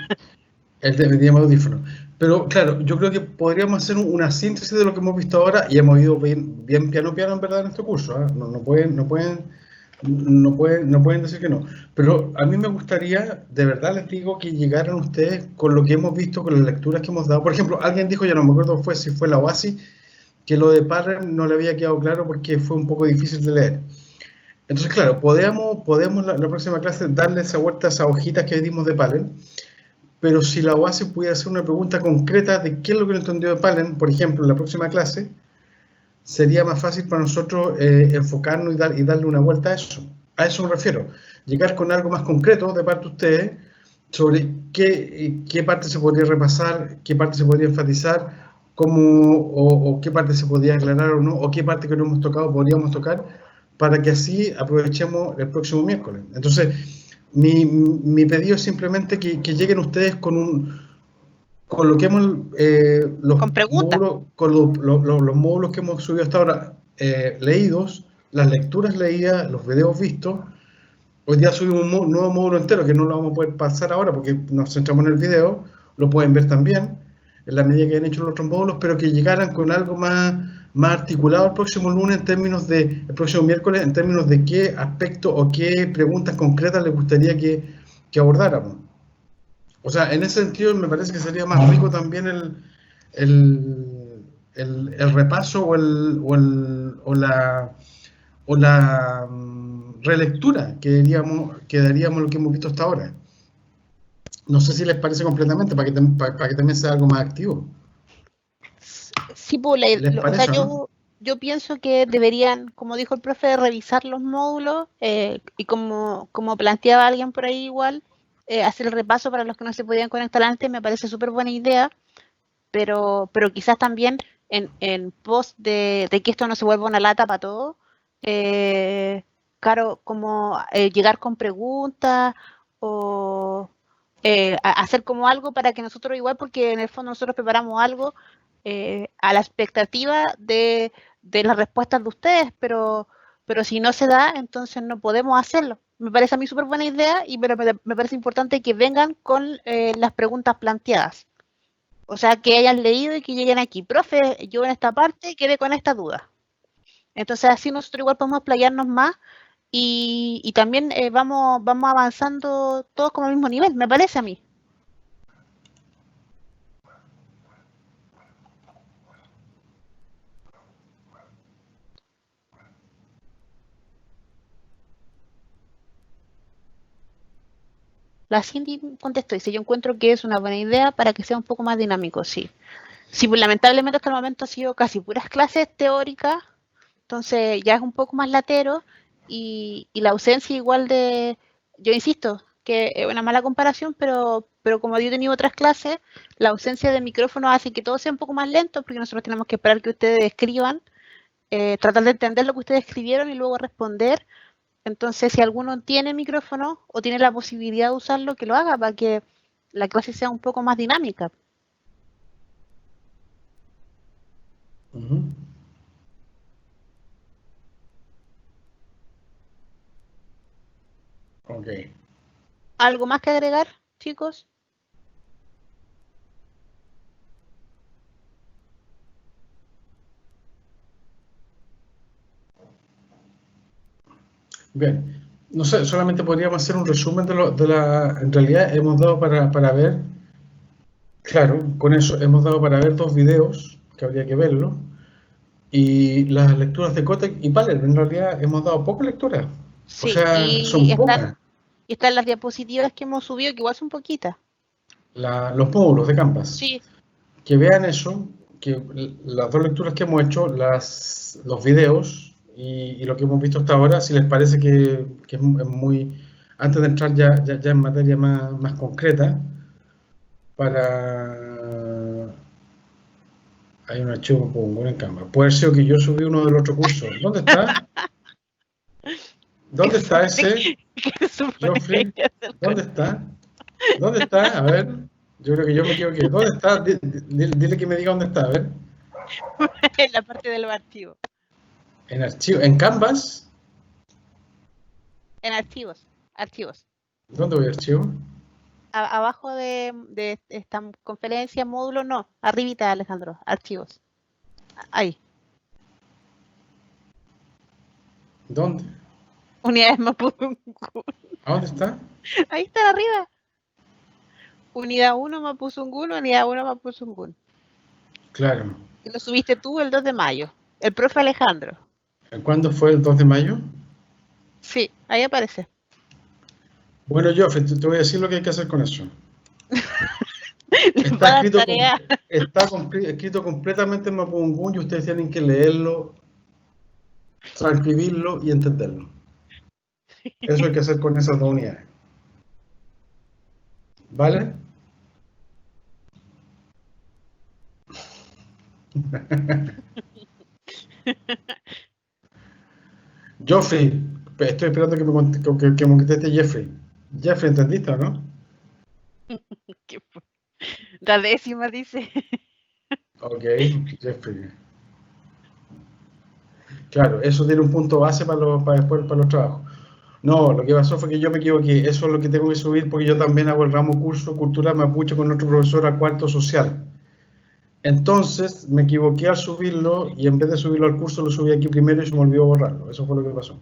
Él tenía audífono. Pero claro, yo creo que podríamos hacer una síntesis de lo que hemos visto ahora y hemos ido bien piano en verdad en este curso. ¿Eh? No pueden decir que no. Pero a mí me gustaría, de verdad les digo, que llegaran ustedes con lo que hemos visto, con las lecturas que hemos dado. Por ejemplo, alguien dijo, ya no me acuerdo si fue la OASI, que lo de Parren no le había quedado claro porque fue un poco difícil de leer. Entonces, claro, podemos la próxima clase darle esa vuelta a esas hojitas que dimos de Parren. Pero si la OASI pudiera hacer una pregunta concreta de qué es lo que no entendió de Palen, por ejemplo, en la próxima clase, sería más fácil para nosotros enfocarnos y darle una vuelta a eso. A eso me refiero. Llegar con algo más concreto de parte de ustedes sobre qué parte se podría repasar, qué parte se podría enfatizar, o qué parte se podría aclarar o no, o qué parte que no hemos tocado podríamos tocar, para que así aprovechemos el próximo miércoles. Entonces, mi pedido es simplemente que lleguen ustedes con lo que hemos Con preguntas. los módulos que hemos subido hasta ahora leídos, las lecturas leídas, los videos vistos. Hoy día subimos un nuevo módulo entero que no lo vamos a poder pasar ahora porque nos centramos en el video, lo pueden ver también en la medida que han hecho los otros módulos, pero que llegaran con algo más articulado el próximo lunes el próximo miércoles, en términos de qué aspecto o qué preguntas concretas les gustaría que abordáramos. O sea, en ese sentido me parece que sería más rico también el repaso o la relectura que daríamos lo que hemos visto hasta ahora. No sé si les parece completamente, para que también sea algo más activo. Sí, pues, ¿Les parece, no? yo pienso que deberían, como dijo el profe, revisar los módulos y como planteaba alguien por ahí igual, hacer el repaso para los que no se podían conectar antes, me parece súper buena idea, pero quizás también en pos de que esto no se vuelva una lata para todos, claro, como llegar con preguntas o hacer como algo para que nosotros igual, porque en el fondo nosotros preparamos algo a la expectativa de las respuestas de ustedes, pero si no se da, entonces no podemos hacerlo. Me parece a mí súper buena idea, pero me parece importante que vengan con las preguntas planteadas. O sea, que hayan leído y que lleguen aquí. Profe, yo en esta parte quedé con esta duda. Entonces así nosotros igual podemos playarnos más y también vamos avanzando todos como al mismo nivel, me parece a mí. La Cindy contestó, dice, yo encuentro que es una buena idea para que sea un poco más dinámico, sí. Sí, pues lamentablemente hasta el momento ha sido casi puras clases teóricas, entonces ya es un poco más latero y la ausencia igual de, yo insisto, que es una mala comparación, pero como yo he tenido otras clases, la ausencia de micrófono hace que todo sea un poco más lento porque nosotros tenemos que esperar que ustedes escriban, tratar de entender lo que ustedes escribieron y luego responder. Entonces, si alguno tiene micrófono o tiene la posibilidad de usarlo, que lo haga para que la clase sea un poco más dinámica. Ok. ¿Algo más que agregar, chicos? Bien. No sé, solamente podríamos hacer un resumen de la... En realidad hemos dado para ver, claro, con eso hemos dado para ver 2 videos, que habría que verlo, y las lecturas de Kotek y Paler. En realidad hemos dado poca lectura. Sí, O sea, son pocas. Y están las diapositivas que hemos subido, que igual son poquitas. Los módulos de Canvas. Sí. Que vean eso, que las 2 lecturas que hemos hecho, los videos y lo que hemos visto hasta ahora, si les parece que es muy... Antes de entrar ya en materia más concreta, hay un archivo en Canvas. Puede ser que yo subí uno del otro curso. ¿Dónde está? ¿Dónde está ese? Geoffrey, ¿dónde está? ¿Dónde está? A ver, yo creo que yo me equivoqué. ¿Dónde está? Dile que me diga dónde está, a ver. En la parte de los archivos. ¿En archivo? ¿En Canvas? En archivos. ¿Dónde voy a archivo? Abajo de esta conferencia, módulo, no. Arribita, Alejandro. Archivos. Ahí. ¿Dónde? Unidades Mapudungun. ¿A dónde está? Ahí está arriba. Unidad 1 Mapuzungún, unidad 1 Mapuzungún. Claro. Y lo subiste tú el 2 de mayo. El profe Alejandro. ¿Cuándo fue el 2 de mayo? Sí, ahí aparece. Bueno, yo te voy a decir lo que hay que hacer con eso. Está escrito completamente en Mapudungun y ustedes tienen que leerlo, transcribirlo y entenderlo. Eso hay que hacer con esas 2 unidades. ¿Vale? Geoffrey, estoy esperando que me conteste Jeffrey. Jeffrey, ¿entendiste o no? La décima dice. Ok, Jeffrey. Claro, eso tiene un punto base para los trabajos. No, lo que pasó fue que yo me equivoqué. Eso es lo que tengo que subir porque yo también hago el ramo curso Cultura Mapuche con nuestro profesor a cuarto social. Entonces me equivoqué al subirlo y en vez de subirlo al curso lo subí aquí primero y se me olvidó borrarlo. Eso fue lo que pasó.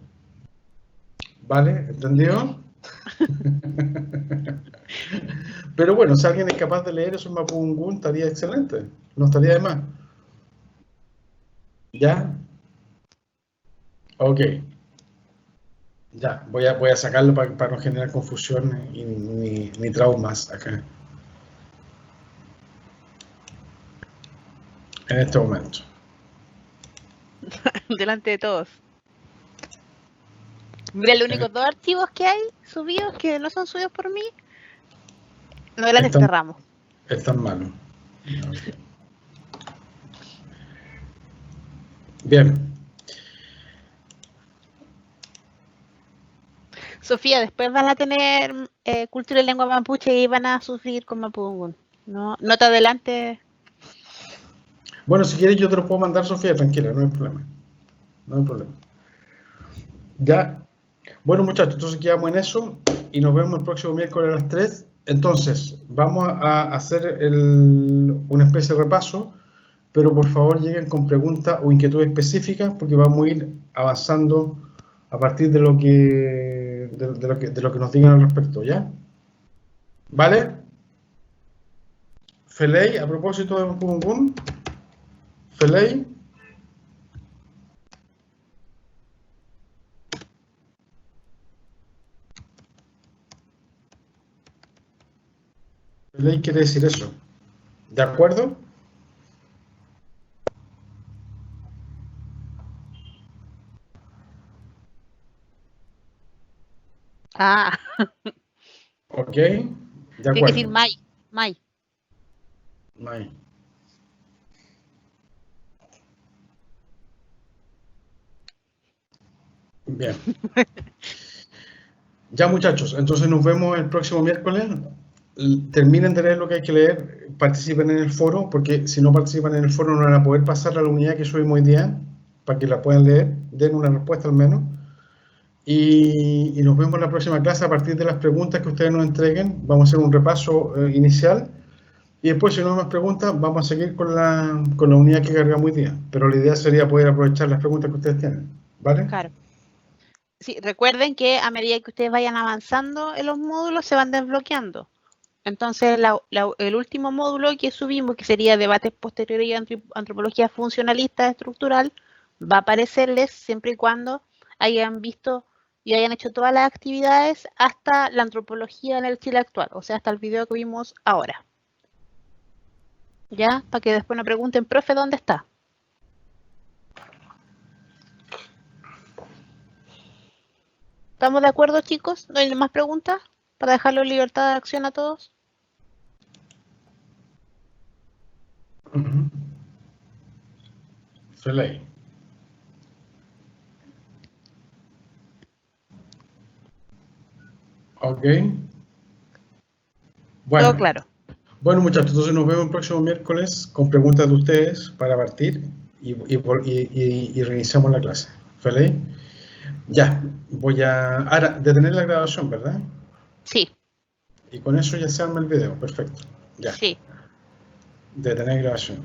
¿Vale? ¿Entendido? Pero bueno, si alguien es capaz de leer eso en Mapudungun, estaría excelente. No estaría de más. ¿Ya? Ok. Ya, voy a sacarlo para no generar confusión ni traumas acá. En este momento. Delante de todos. Mira, los únicos 2 archivos que hay subidos, que no son subidos por mí, no eran de este ramo. Están malos. Okay. Bien. Sofía, después van a tener cultura y lengua mapuche y van a sufrir con Mapudungun. No te adelantes. Bueno, si quieres yo te lo puedo mandar, Sofía, tranquila, no hay problema. No hay problema. Ya. Bueno, muchachos, entonces quedamos en eso y nos vemos el próximo miércoles a las 3. Entonces, vamos a hacer una especie de repaso, pero por favor lleguen con preguntas o inquietudes específicas porque vamos a ir avanzando a partir de lo que nos digan al respecto, ¿ya? ¿Vale? Feley, a propósito de Pum Pum, Feley. Feley quiere decir eso. ¿De acuerdo? Ah, Ok. De tiene que acuerdo. decir May. May. Bien. Ya, muchachos, entonces nos vemos el próximo miércoles. Terminen de leer lo que hay que leer, participen en el foro, porque si no participan en el foro no van a poder pasar a la unidad que subimos hoy día, para que la puedan leer, den una respuesta al menos. Y nos vemos en la próxima clase a partir de las preguntas que ustedes nos entreguen. Vamos a hacer un repaso inicial y después, si no hay más preguntas, vamos a seguir con la unidad que cargamos hoy día. Pero la idea sería poder aprovechar las preguntas que ustedes tienen, ¿vale? Claro. Sí, recuerden que a medida que ustedes vayan avanzando en los módulos se van desbloqueando. Entonces, el último módulo que subimos, que sería debates posteriores y antropología funcionalista estructural, va a aparecerles siempre y cuando hayan visto y hayan hecho todas las actividades hasta la antropología en el Chile actual, o sea, hasta el video que vimos ahora. ¿Ya? Para que después nos pregunten, profe, ¿dónde está? ¿Estamos de acuerdo, chicos? ¿No hay más preguntas? Para dejarlo en libertad de acción a todos. Feley. Ok. Bueno. Todo claro. Bueno, muchachos, entonces nos vemos el próximo miércoles con preguntas de ustedes para partir y reiniciamos la clase. ¿Feley? Ya, voy a ahora detener la grabación, ¿verdad? Sí. Y con eso ya se arma el video, perfecto. Ya. Sí. Detener grabación.